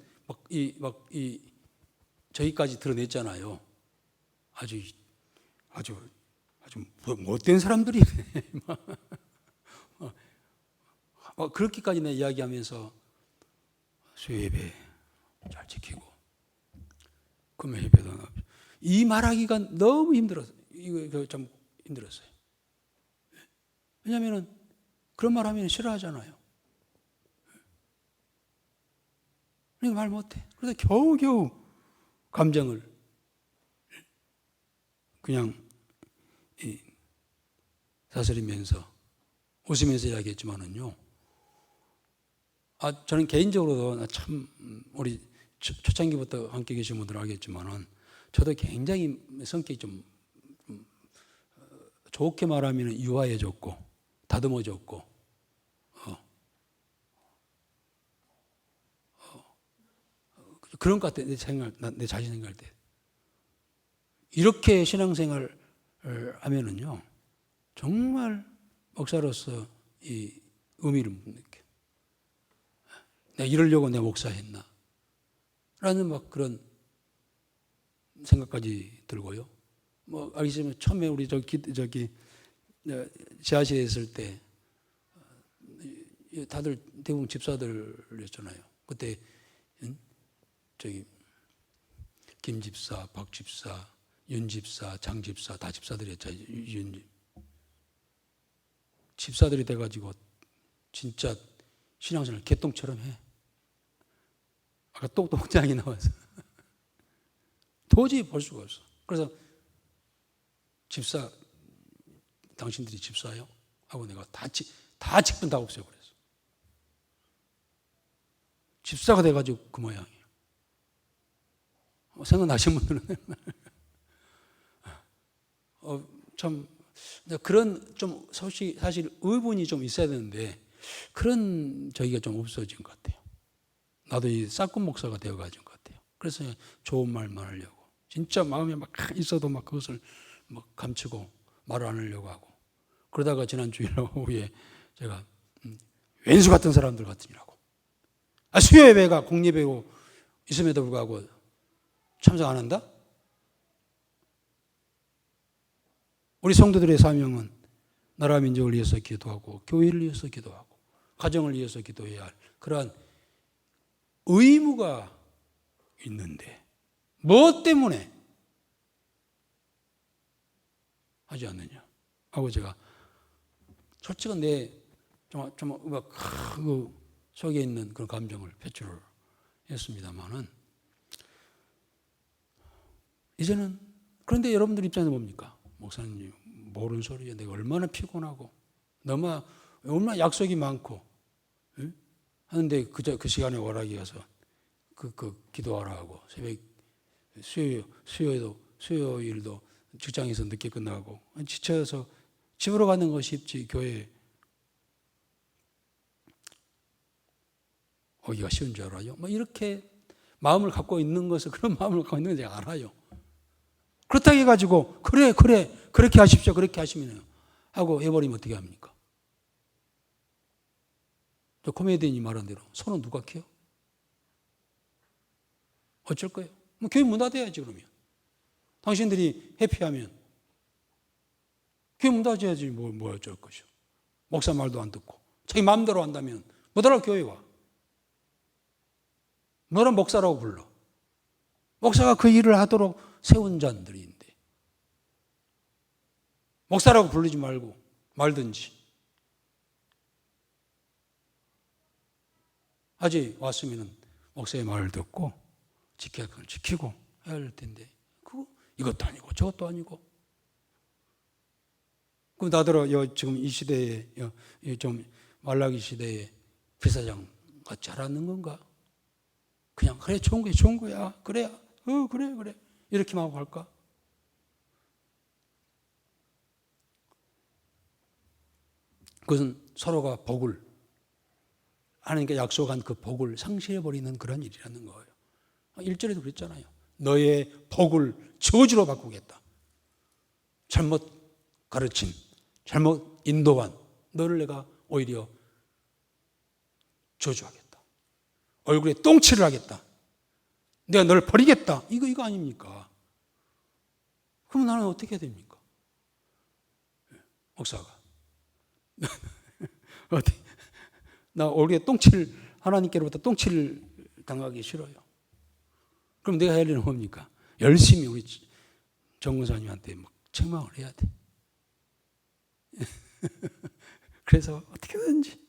저기까지 드러냈잖아요. 아주 못된 사람들이네. 그렇게까지 내 이야기하면서 수요예배 잘 지키고 금요 예배도 이 말하기가 너무 힘들었어요. 이거 좀 힘들었어요. 왜냐하면 그런 말하면 싫어하잖아요. 그러니까 말 못해. 그래서 겨우겨우 감정을 그냥 다스리면서 웃으면서 이야기했지만은요. 저는 개인적으로도 참 우리 초창기부터 함께 계신 분들 알겠지만은 저도 굉장히 성격이 좀 좋게 말하면 유화해졌고 다듬어졌고 그런 것 같아요. 내 자신 생각할 때 이렇게 신앙생활을 하면은요 정말 목사로서 이 의미를 못 느껴. 내가 이러려고 내가 목사했나? 라는 막 그런 생각까지 들고요. 알겠지만 처음에 우리 저기 지하실에 있을 때 다들 대부분 집사들이었잖아요. 그때 저기 김 집사, 박 집사, 윤 집사, 장 집사 다 집사들이었죠. 집사들이 돼가지고 진짜 신앙생활 개똥처럼 해. 아까 똑똑장이 나와서 도저히 볼 수가 없어. 그래서 집사 당신들이 집사요? 하고 내가 다 직분 다 없애버렸어. 집사가 돼가지고 그 모양이에요. 생각나신 분들은 참 그런 좀 사실 의분이 좀 있어야 되는데 그런 저기가 좀 없어진 것 같아요. 나도 이 싹군 목사가 되어가진 것 같아요. 그래서 좋은 말만 하려고 진짜 마음에 막 있어도 막 그것을 막 감추고 말을 안 하려고 하고 그러다가 지난 주일 오후에 제가 왼수 같은 사람들 같으니라고 수요 예배가 공예배고 있음에도 불구하고 참석 안 한다? 우리 성도들의 사명은 나라 민족을 위해서 기도하고 교회를 위해서 기도하고 가정을 위해서 기도해야 할 그러한 의무가 있는데 무엇 때문에 하지 않느냐 하고 제가 솔직한 내 그 속에 있는 그런 감정을 표출을 했습니다만은 이제는 그런데 여러분들 입장에서 뭡니까? 목사님 모르는 소리야. 내가 얼마나 피곤하고 얼마나 약속이 많고 응? 하는데 그 시간에 오락이 가서 그 기도하라 하고 새벽 수요일도 직장에서 늦게 끝나고 지쳐서 집으로 가는 것이 쉽지 교회에 오기가 쉬운 줄 알아요. 뭐 이렇게 마음을 갖고 있는 것을 그런 마음을 갖고 있는 걸 제가 알아요. 그렇다고 해가지고 그래 그렇게 하십시오 그렇게 하시면 하고 해버리면 어떻게 합니까? 저 코미디언이 말한 대로 손은 누가 켜요? 어쩔 거예요? 뭐 교회 문 닫아야지 그러면. 당신들이 해피하면 교회 문 닫아야지 뭐 어쩔 것이요. 목사 말도 안 듣고 자기 마음대로 한다면 뭐더라 교회 와. 너는 목사라고 불러. 목사가 그 일을 하도록 세운 자들인데 목사라고 부르지 말든지 아직 왔으면 목사의 말을 듣고 지켜야 할 걸 지키고 해야 할 텐데 이것도 아니고 저것도 아니고 그럼 나더러 지금 이 시대에 좀 말라기 시대에 비사장 같이 하라는 건가? 그냥 그래 좋은 거야 그래야 그래 이렇게만 하고 할까? 그것은 서로가 복을 하나님께 약속한 그 복을 상실해버리는 그런 일이라는 거예요. 1절에도 그랬잖아요. 너의 복을 저주로 바꾸겠다. 잘못 가르친, 잘못 인도한 너를 내가 오히려 저주하겠다. 얼굴에 똥칠을 하겠다. 내가 너를 버리겠다. 이거 아닙니까? 그럼 나는 어떻게 해야 됩니까? 목사가. 나 얼굴에 똥칠, 하나님께로부터 똥칠 당하기 싫어요. 그럼 내가 할 일은 뭡니까? 열심히 우리 정근사님한테 막 책망을 해야 돼. 그래서 어떻게든지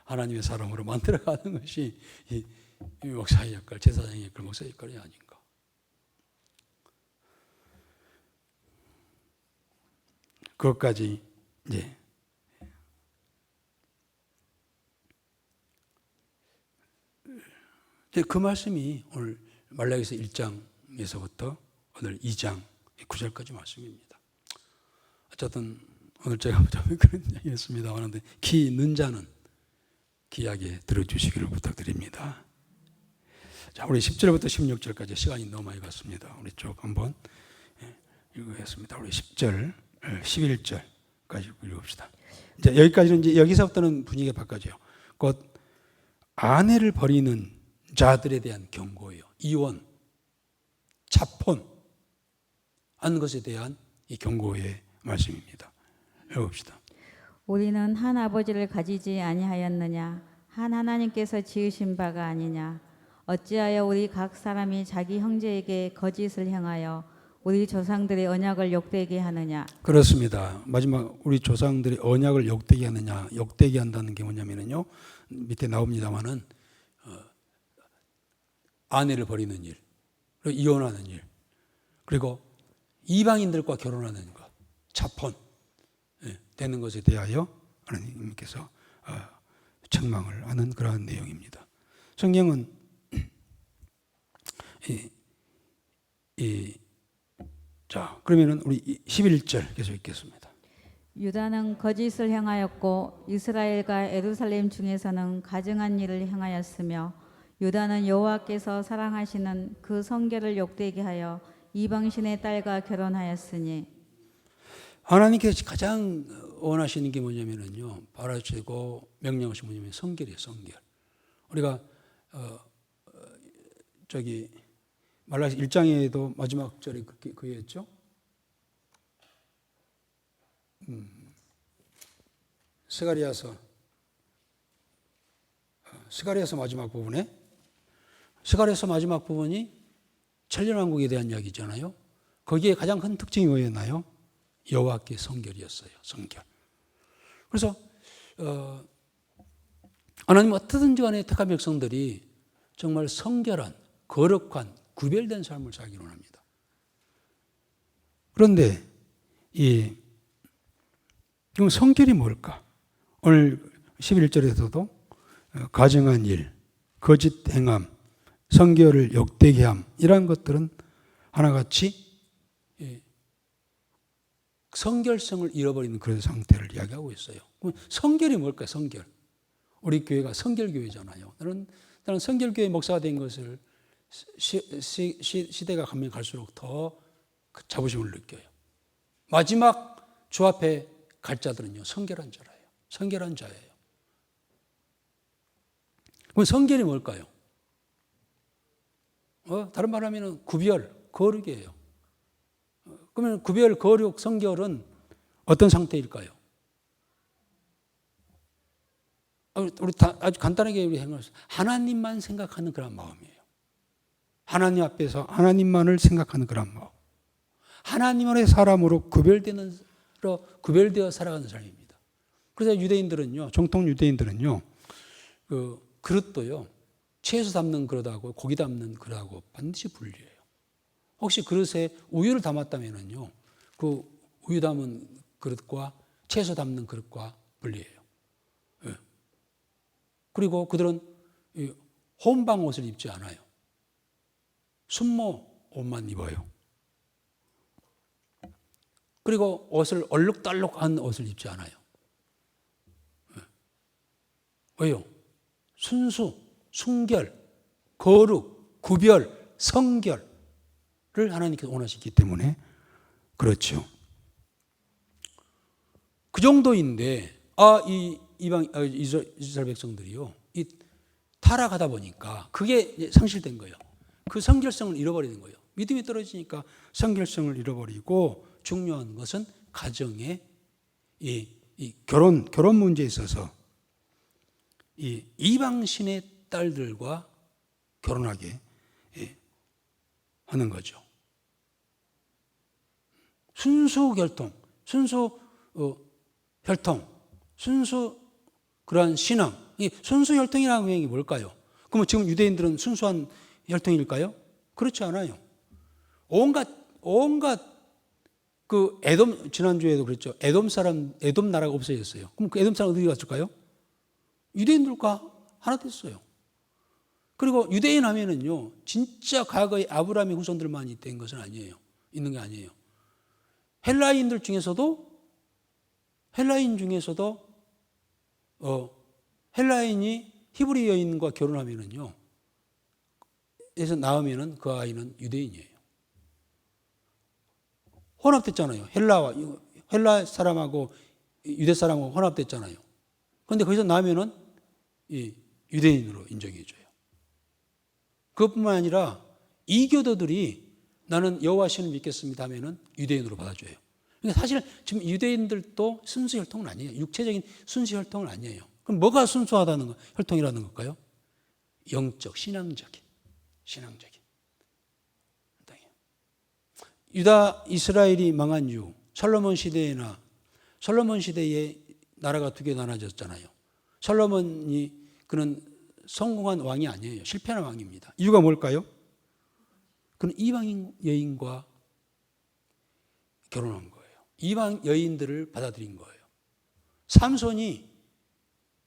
하나님의 사람으로 만들어가는 것이 이 목사의 역할, 제사장의 역할, 목사의 역할이 아닌가. 그것까지 이제 그 말씀이 오늘 말라기서 1장에서부터 오늘 2장 9절까지 말씀입니다. 어쨌든 오늘 제가 좀 그런 이야기했습니다. 하는데 귀 있는 자는 귀하게 들어주시기를 부탁드립니다. 자, 우리 10절부터 16절까지 시간이 너무 많이 갔습니다. 우리 쭉 한번 읽어보겠습니다. 우리 10절, 11절까지 읽읍시다. 이제 여기까지는 이제 여기서부터는 분위기가 바꿔져요. 곧 아내를 버리는 자들에 대한 경고예요. 이혼, 자폰 하는 것에 대한 이 경고의 말씀입니다. 읽읍시다. 우리는 한 아버지를 가지지 아니하였느냐? 한 하나님께서 지으신 바가 아니냐? 어찌하여 우리 각 사람이 자기 형제에게 거짓을 행하여 우리 조상들의 언약을 욕되게 하느냐? 그렇습니다. 마지막 우리 조상들의 언약을 욕되게 하느냐? 욕되게 한다는 게 뭐냐면요. 밑에 나옵니다만은 아내를 버리는 일, 그리고 이혼하는 일, 그리고 이방인들과 결혼하는 것, 자폰 되는 것에 대하여 하나님께서 책망을 하는 그러한 내용입니다. 성경은 자, 그러면은 우리 11절 계속 읽겠습니다. 유다는 거짓을 행하였고 이스라엘과 예루살렘 중에서는 가증한 일을 행하였으며 유다는 여호와께서 사랑하시는 그 성결을 욕되게 하여 이방신의 딸과 결혼하였으니 하나님께서 가장 원하시는 게 뭐냐면요, 바라시고 명령하신 뭐냐면 성결이에요. 성결. 우리가 말라기 1장에도 마지막 절이 그였죠. 스가랴서 마지막 부분에 스가랴서 마지막 부분이 천년왕국에 대한 이야기잖아요. 거기에 가장 큰 특징이 뭐였나요? 여호와께 성결이었어요. 성결. 그래서 하나님 어떻든지 간에 택한 백성들이 정말 성결한, 거룩한, 구별된 삶을 살기로 합니다. 그런데 그럼 성결이 뭘까? 오늘 11절에서도 가증한 일, 거짓 행함, 성결을 역되게 함, 이러한 것들은 하나같이 성결성을 잃어버리는 그런 상태를 이야기하고 있어요. 그럼 성결이 뭘까요? 성결. 우리 교회가 성결교회잖아요. 나는 성결교회 목사가 된 것을 시대가 가면 갈수록 더 자부심을 느껴요. 마지막 주 앞에 갈 자들은요, 성결한 자예요. 성결한 자예요. 그럼 성결이 뭘까요? 다른 말 하면 구별, 거룩이에요. 그러면 구별, 거룩, 성결은 어떤 상태일까요? 우리 아주 간단하게 우리 행하겠습니다. 하나님만 생각하는 그런 마음이에요. 하나님 앞에서 하나님만을 생각하는 그런 마음. 하나님의 사람으로 구별되어 살아가는 삶입니다. 그래서 유대인들은요, 정통 유대인들은요, 그릇도요, 채소 담는 그릇하고 고기 담는 그릇하고 반드시 분리해요. 혹시 그릇에 우유를 담았다면요, 그 우유 담은 그릇과 채소 담는 그릇과 분리해요. 네. 그리고 그들은 혼방 옷을 입지 않아요. 순모 옷만 입어요. 그리고 옷을 얼룩덜룩한 옷을 입지 않아요. 네. 왜요? 순수, 순결, 거룩, 구별, 성결 를 하나님께서 원하시기 때문에 그렇죠. 그 정도인데 이스라엘 백성들이요, 타락하다 보니까 그게 상실된 거예요. 그 성결성을 잃어버리는 거예요. 믿음이 떨어지니까 성결성을 잃어버리고, 중요한 것은 가정의 이 결혼 문제에 있어서 이 이방신의 딸들과 결혼하게 하는 거죠. 순수 결통, 순수 혈통, 순수 그러한 신앙. 이 순수 혈통이라는 게 뭘까요? 그러면 지금 유대인들은 순수한 혈통일까요? 그렇지 않아요. 온갖 그 에돔, 지난주에도 그랬죠. 에돔 나라가 없어졌어요. 그럼 그 에돔 사람 어디 갔을까요? 유대인들과 하나 됐어요. 그리고 유대인 하면은요, 진짜 과거의 아브라함의 후손들만 된 것은 아니에요. 있는 게 아니에요. 헬라인 중에서도 헬라인이 히브리 여인과 결혼하면은요, 에서 낳으면은 그 아이는 유대인이에요. 혼합됐잖아요. 헬라 사람하고 유대 사람하고 혼합됐잖아요. 그런데 거기서 낳으면은 유대인으로 인정해줘요. 그것뿐만 아니라 이교도들이 나는 여호와 신을 믿겠습니다 하면은 유대인으로 받아줘요. 그러니까 사실 지금 유대인들도 순수 혈통은 아니에요. 육체적인 순수 혈통은 아니에요. 그럼 뭐가 순수하다는 혈통이라는 걸까요? 영적, 신앙적인. 유다 이스라엘이 망한 이후 솔로몬 시대에 나라가 두 개 나눠졌잖아요. 그는 성공한 왕이 아니에요. 실패한 왕입니다. 이유가 뭘까요? 그는 이방 여인과 결혼한 거예요. 이방 여인들을 받아들인 거예요. 삼손이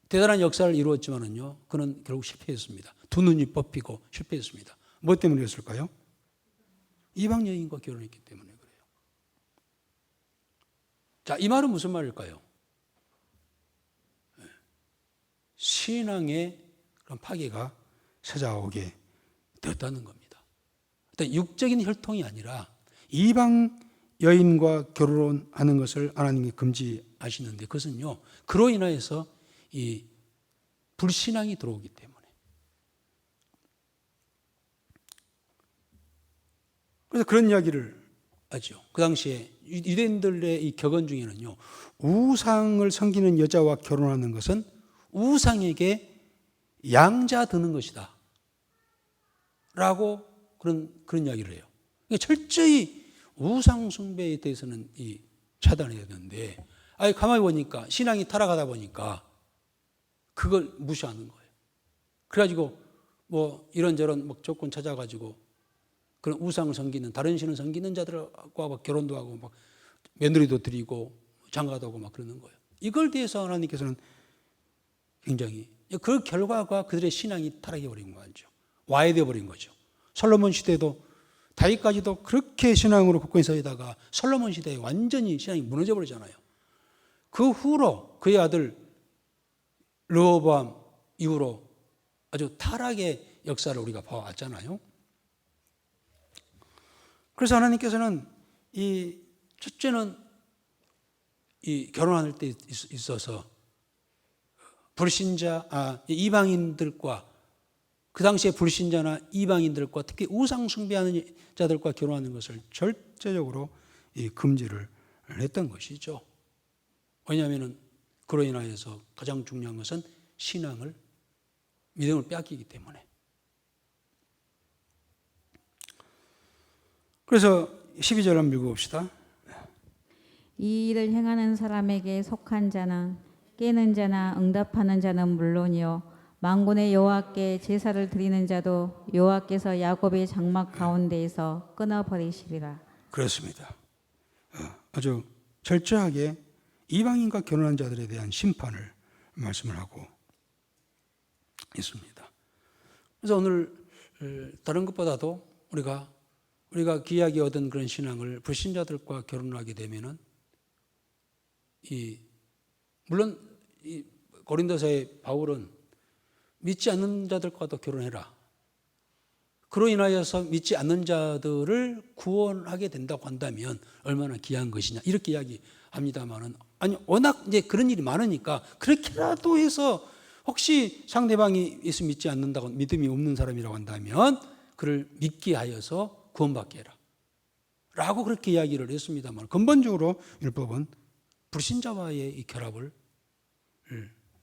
대단한 역사를 이루었지만은요, 그는 결국 실패했습니다. 두 눈이 뽑히고 실패했습니다. 뭐 때문에 그랬을까요? 이방 여인과 결혼했기 때문에 그래요. 자, 이 말은 무슨 말일까요? 신앙의 그런 파괴가 찾아오게 되었다는 겁니다. 일단 육적인 혈통이 아니라 이방 여인과 결혼하는 것을 하나님이 금지하시는데, 그것은요, 그로 인하여서 이 불신앙이 들어오기 때문에. 그래서 그런 이야기를 하죠. 그 당시에 유대인들의 이 격언 중에는요, 우상을 섬기는 여자와 결혼하는 것은 우상에게 양자 드는 것이다 라고 그런 이야기를 해요. 그러니까 철저히 우상 숭배에 대해서는 차단해야 되는데, 가만히 보니까 신앙이 타락하다 보니까 그걸 무시하는 거예요. 그래가지고 뭐 이런저런 막 조건 찾아가지고 그런 우상을 섬기는, 다른 신을 섬기는 자들과 막 결혼도 하고 막 며느리도 드리고 장가도 하고 막 그러는 거예요. 이걸 대해서 하나님께서는 굉장히, 그 결과가 그들의 신앙이 타락해 버린 거죠. 와해되어 버린 거죠. 솔로몬 시대도, 다윗까지도 그렇게 신앙으로 굳건히 서다가 솔로몬 시대에 완전히 신앙이 무너져 버리잖아요. 그 후로 그의 아들 르호보암 이후로 아주 타락의 역사를 우리가 봐왔잖아요. 그래서 하나님께서는 첫째는 결혼할 때 있어서 이방인들과, 그 당시에 불신자나 이방인들과 특히 우상 숭배하는 자들과 결혼하는 것을 절대적으로 금지를 했던 것이죠. 왜냐하면 그로 인하여서 가장 중요한 것은 신앙을, 믿음을 빼앗기기 때문에. 그래서 12절 한번 읽어봅시다. 이 일을 행하는 사람에게 속한 자는, 깨는 자나 응답하는 자는 물론이요 만군의 여호와께 제사를 드리는 자도 여호와께서 야곱의 장막 가운데에서 끊어버리시리라. 그렇습니다. 아주 철저하게 이방인과 결혼한 자들에 대한 심판을 말씀을 하고 있습니다. 그래서 오늘 다른 것보다도 우리가 귀하게 얻은 그런 신앙을 불신자들과 결혼하게 되면은, 물론 고린도서의 바울은 믿지 않는 자들과도 결혼해라, 그로 인하여서 믿지 않는 자들을 구원하게 된다고 한다면 얼마나 귀한 것이냐 이렇게 이야기합니다만은, 아니 워낙 이제 그런 일이 많으니까 그렇게라도 해서 혹시 상대방이 예수 믿지 않는다고, 믿음이 없는 사람이라고 한다면 그를 믿게 하여서 구원받게 해라 라고 그렇게 이야기를 했습니다만, 근본적으로 율법은 불신자와의 이 결합을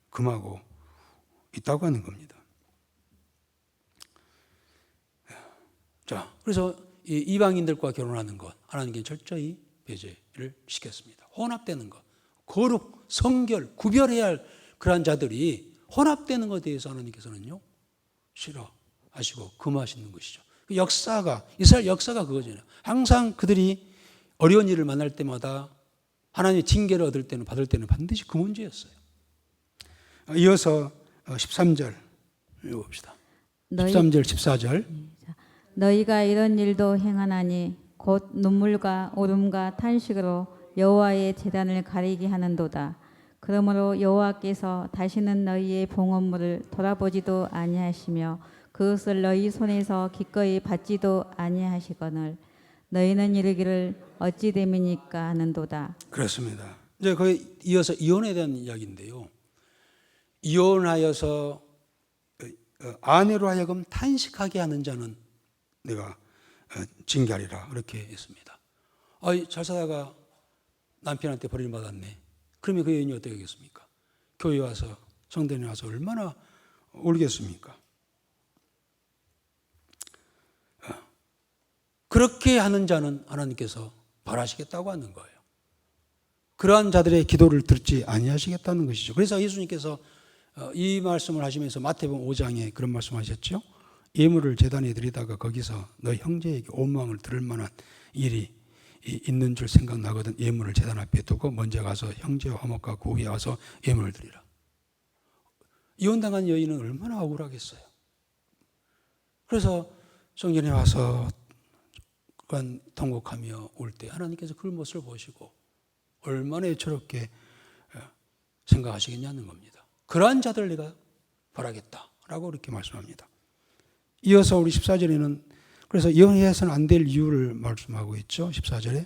금하고 있다고 하는 겁니다. 자, 그래서 이방인들과 결혼하는 것 하나님께 철저히 배제를 시켰습니다. 혼합되는 것, 거룩, 성결, 구별해야 할 그러한 자들이 혼합되는 것에 대해서 하나님께서는요 싫어하시고 금하시는 것이죠. 이스라엘 역사가 그거잖아요. 항상 그들이 어려운 일을 만날 때마다 하나님의 징계를 받을 때는 반드시 그 문제였어요. 이어서 13절 읽어봅시다. 13절, 14절. 너희가 이런 일도 행하나니 곧 눈물과 울음과 탄식으로 여호와의 제단을 가리게 하는도다. 그러므로 여호와께서 다시는 너희의 봉헌물을 돌아보지도 아니하시며 그것을 너희 손에서 기꺼이 받지도 아니하시거늘 너희는 이르기를 어찌 됨이니까 하는도다. 그렇습니다. 이제 거기에 이어서 이혼에 대한 이야기인데요. 이혼하여서 아내로 하여금 탄식하게 하는 자는 내가 징계하리라 그렇게 했습니다. 잘 살다가 남편한테 버림을 받았네. 그러면 그 여인이 어떻게 하겠습니까? 교회 와서, 성전에 와서 얼마나 울겠습니까? 그렇게 하는 자는 하나님께서 벌하시겠다고 하는 거예요. 그러한 자들의 기도를 듣지 아니하시겠다는 것이죠. 그래서 예수님께서 이 말씀을 하시면서 마태복음 5장에 그런 말씀하셨죠. 예물을 제단에 드리다가 거기서 너 형제에게 원망을 들을 만한 일이 있는 줄 생각나거든 예물을 제단 앞에 두고 먼저 가서 형제와 화목과 그 후에 와서 예물을 드리라. 이혼당한 여인은 얼마나 억울하겠어요. 그래서 성전에 와서 통곡하며 올 때 하나님께서 그 모습을 보시고 얼마나 애처롭게 생각하시겠냐는 겁니다. 그러한 자들을 내가 벌하겠다라고 이렇게 말씀합니다. 이어서 우리 14절에는 그래서 이혼해서는 안 될 이유를 말씀하고 있죠. 14절에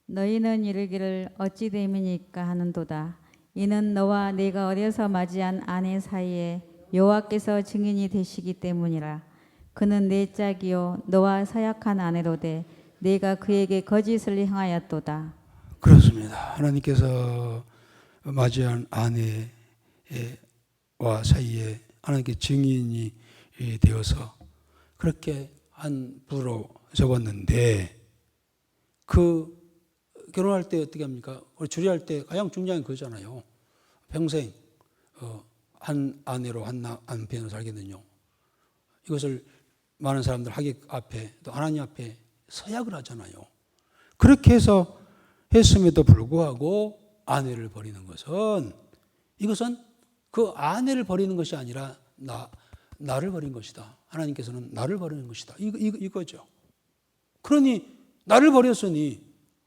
너희는 이르기를 어찌 됨이니까 하는도다. 이는 너와 내가 어려서 맞이한 아내 사이에 여호와께서 증인이 되시기 때문이라. 그는 내 짝이요 너와 서약한 아내로되 내가 그에게 거짓을 행하였도다. 그렇습니다. 하나님께서 맞이한 아내와 사이에 하나님께 증인이 되어서 그렇게 한 부로 적었는데 그 결혼할 때 어떻게 합니까? 우리 주례할 때 가장 중요한 그거잖아요. 평생 한 아내로 한 남편으로 살거든요. 이것을 많은 사람들 하객 앞에 또 하나님 앞에 서약을 하잖아요. 그렇게 해서 했음에도 불구하고 아내를 버리는 것은 이것은 그 아내를 버리는 것이 아니라 나를 버린 것이다. 하나님께서는 나를 버리는 것이다. 이거죠. 그러니 나를 버렸으니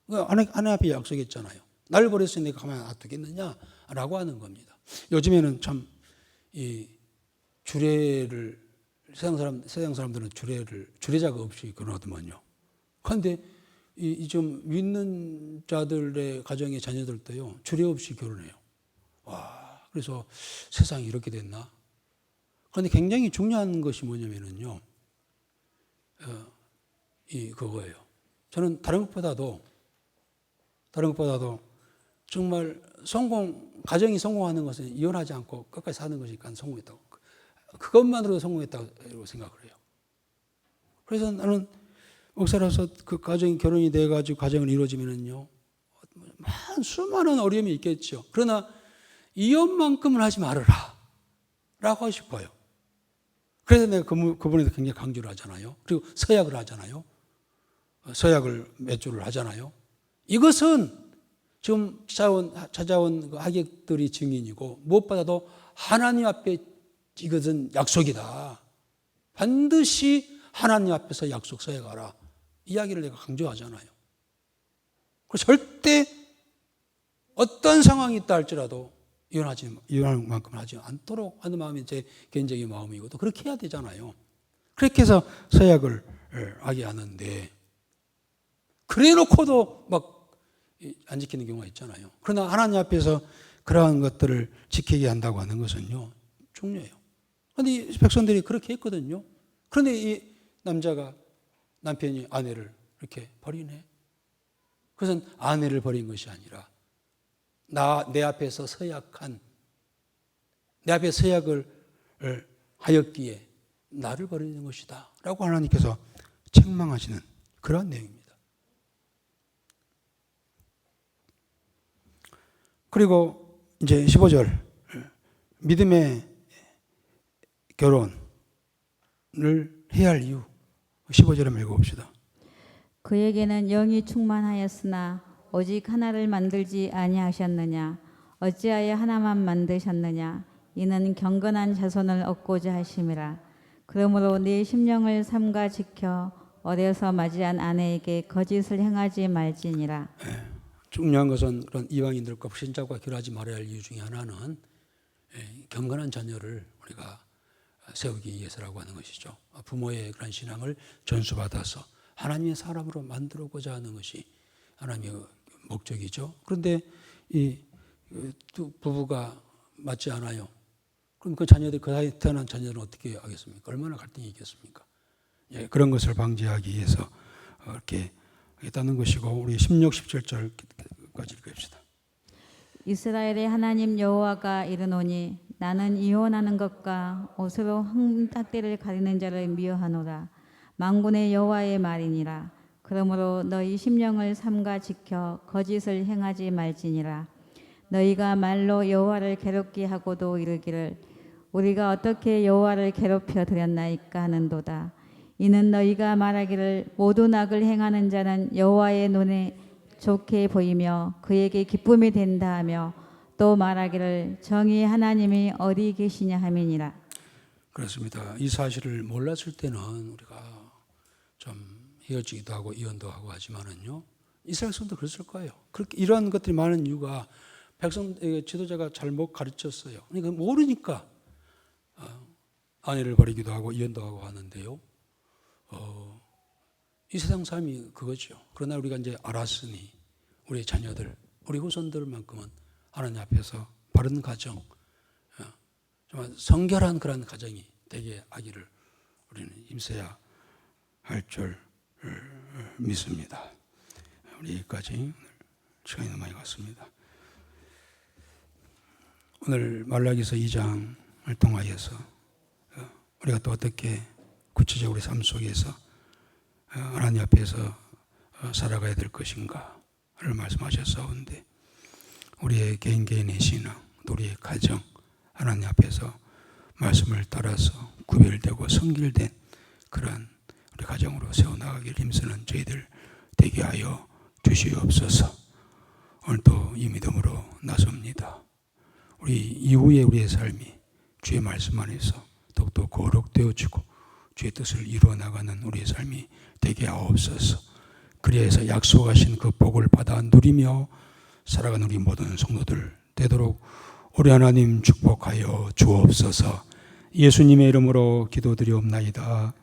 하나님 앞에 약속했잖아요. 나를 버렸으니 내가 가만히 놔두겠느냐라고 하는 겁니다. 요즘에는 참 이 주례를 세상 사람들은 주례자가 없이 결혼하더만요. 그런데 이 좀 믿는 자들의 가정의 자녀들도요 주례 없이 결혼해요. 와, 그래서 세상이 이렇게 됐나? 그런데 굉장히 중요한 것이 뭐냐면은요, 그거예요. 저는 다른 것보다도 정말 가정이 성공하는 것은 이혼하지 않고 끝까지 사는 것이니까 성공했다고. 그것만으로도 성공했다고 생각을 해요. 그래서 나는 목사로서 그 가정이 결혼이 돼가지고 가정을 이루어지면은요, 수많은 어려움이 있겠죠. 그러나 이혼만큼은 하지 말아라 라고 하고 싶어요. 그래서 내가 그분에서 굉장히 강조를 하잖아요. 그리고 서약을 하잖아요. 서약을 몇 주를 하잖아요. 이것은 지금 찾아온 그 하객들이 증인이고 무엇보다도 하나님 앞에 이것은 약속이다. 반드시 하나님 앞에서 약속 서약하라. 이야기를 내가 강조하잖아요. 절대 어떤 상황이 있다 할지라도 이혼할 만큼 하지 않도록 하는 마음이 제 개인적인 마음이고 또 그렇게 해야 되잖아요. 그렇게 해서 서약을 하게 하는데 그래 놓고도 막 안 지키는 경우가 있잖아요. 그러나 하나님 앞에서 그러한 것들을 지키게 한다고 하는 것은요, 중요해요. 그런데 이 백성들이 그렇게 했거든요. 그런데 이 남편이 아내를 이렇게 버리네. 그것은 아내를 버린 것이 아니라 내 앞에서 내 앞에 서약을 하였기에 나를 버리는 것이다 라고 하나님께서 책망하시는 그런 내용입니다. 그리고 이제 15절 믿음의 결혼을 해야 할 이유 15절에 한번 읽어봅시다. 그에게는 영이 충만하였으나 오직 하나를 만들지 아니하셨느냐? 어찌하여 하나만 만드셨느냐? 이는 경건한 자손을 얻고자 하심이라. 그러므로 네 심령을 삼가 지켜 어려서 맞이한 아내에게 거짓을 행하지 말지니라. 중요한 것은 그런 이방인들과 불신자과 결혼하지 말아야 할 이유 중에 하나는 경건한 자녀를 우리가 세우기 위해서라고 하는 것이죠. 부모의 그런 신앙을 전수받아서 하나님의 사람으로 만들고자 하는 것이 하나님의 목적이죠. 그런데 이 두 부부가 맞지 않아요. 그럼 그 사이에 태어난 자녀들은 어떻게 하겠습니까? 얼마나 갈등이 있겠습니까? 그런 것을 방지하기 위해서 이렇게 하겠다는 것이고 우리 16, 17절까지 읽읍시다. 이스라엘의 하나님 여호와가 이르노니 나는 이혼하는 것과 옷으로 흠딱대를 가리는 자를 미워하노라. 만군의 여호와의 말이니라. 그러므로 너희 심령을 삼가 지켜 거짓을 행하지 말지니라. 너희가 말로 여호와를 괴롭게 하고도 이르기를 우리가 어떻게 여호와를 괴롭혀 드렸나이까 하는도다. 이는 너희가 말하기를 모든 악을 행하는 자는 여호와의 눈에 좋게 보이며 그에게 기쁨이 된다 하며 또 말하기를 정의의 하나님이 어디 계시냐 함이니라. 그렇습니다. 이 사실을 몰랐을 때는 우리가 좀 헤어지기도 하고 이혼도 하고 하지만은요, 이스라엘 백성도 그랬을 거예요. 그렇게 이러한 것들이 많은 이유가 지도자가 잘못 가르쳤어요. 그러니까 모르니까 아내를 버리기도 하고 이혼도 하고 하는데요. 이 세상 삶이 그거죠. 그러나 우리가 이제 알았으니 우리 자녀들, 우리 후손들만큼은 하나님 앞에서 바른 가정, 정말 성결한 그런 가정이 되게 하기를 우리는 힘써야 할 줄 믿습니다. 우리 여기까지 시간이 너무 많이 갔습니다. 오늘 말라기서 2장을 통하여서 우리가 또 어떻게 구체적으로 우리 삶 속에서 하나님 앞에서 살아가야 될 것인가를 말씀하셨사온데, 우리의 개인의 신앙, 또 우리의 가정, 하나님 앞에서 말씀을 따라서 구별되고 성결된 그러한 우리 가정으로 세워나가길 힘쓰는 저희들 되게 하여 주시옵소서. 오늘도 이 믿음으로 나섭니다. 우리 이후에 우리의 삶이 주의 말씀 안에서 더욱더 거룩되어지고 주의 뜻을 이루어 나가는 우리의 삶이 되게 하옵소서. 그리해서 약속하신 그 복을 받아 누리며 살아가는 우리 모든 성도들 되도록 우리 하나님 축복하여 주옵소서. 예수님의 이름으로 기도드리옵나이다.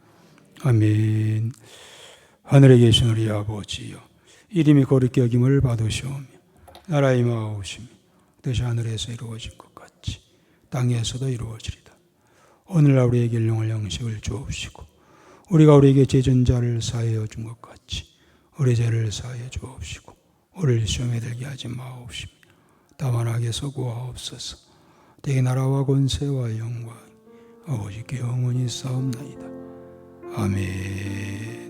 아멘. 하늘에 계신 우리 아버지여, 이름이 거룩히 여김을 받으시오며 나라의 임하옵시며 뜻이 하늘에서 이루어진 것 같이 땅에서도 이루어지리다. 오늘날 우리에게 일용할 양식을 주옵시고 우리가 우리에게 죄전자를 사하여 준 것 같이 우리 죄를 사하여 주옵시고 우리를 시험에 들게 하지 마옵시며 다만 악에서 구하옵소서. 대개 나라와 권세와 영광 오직 영원히 싸움나이다. 아멘.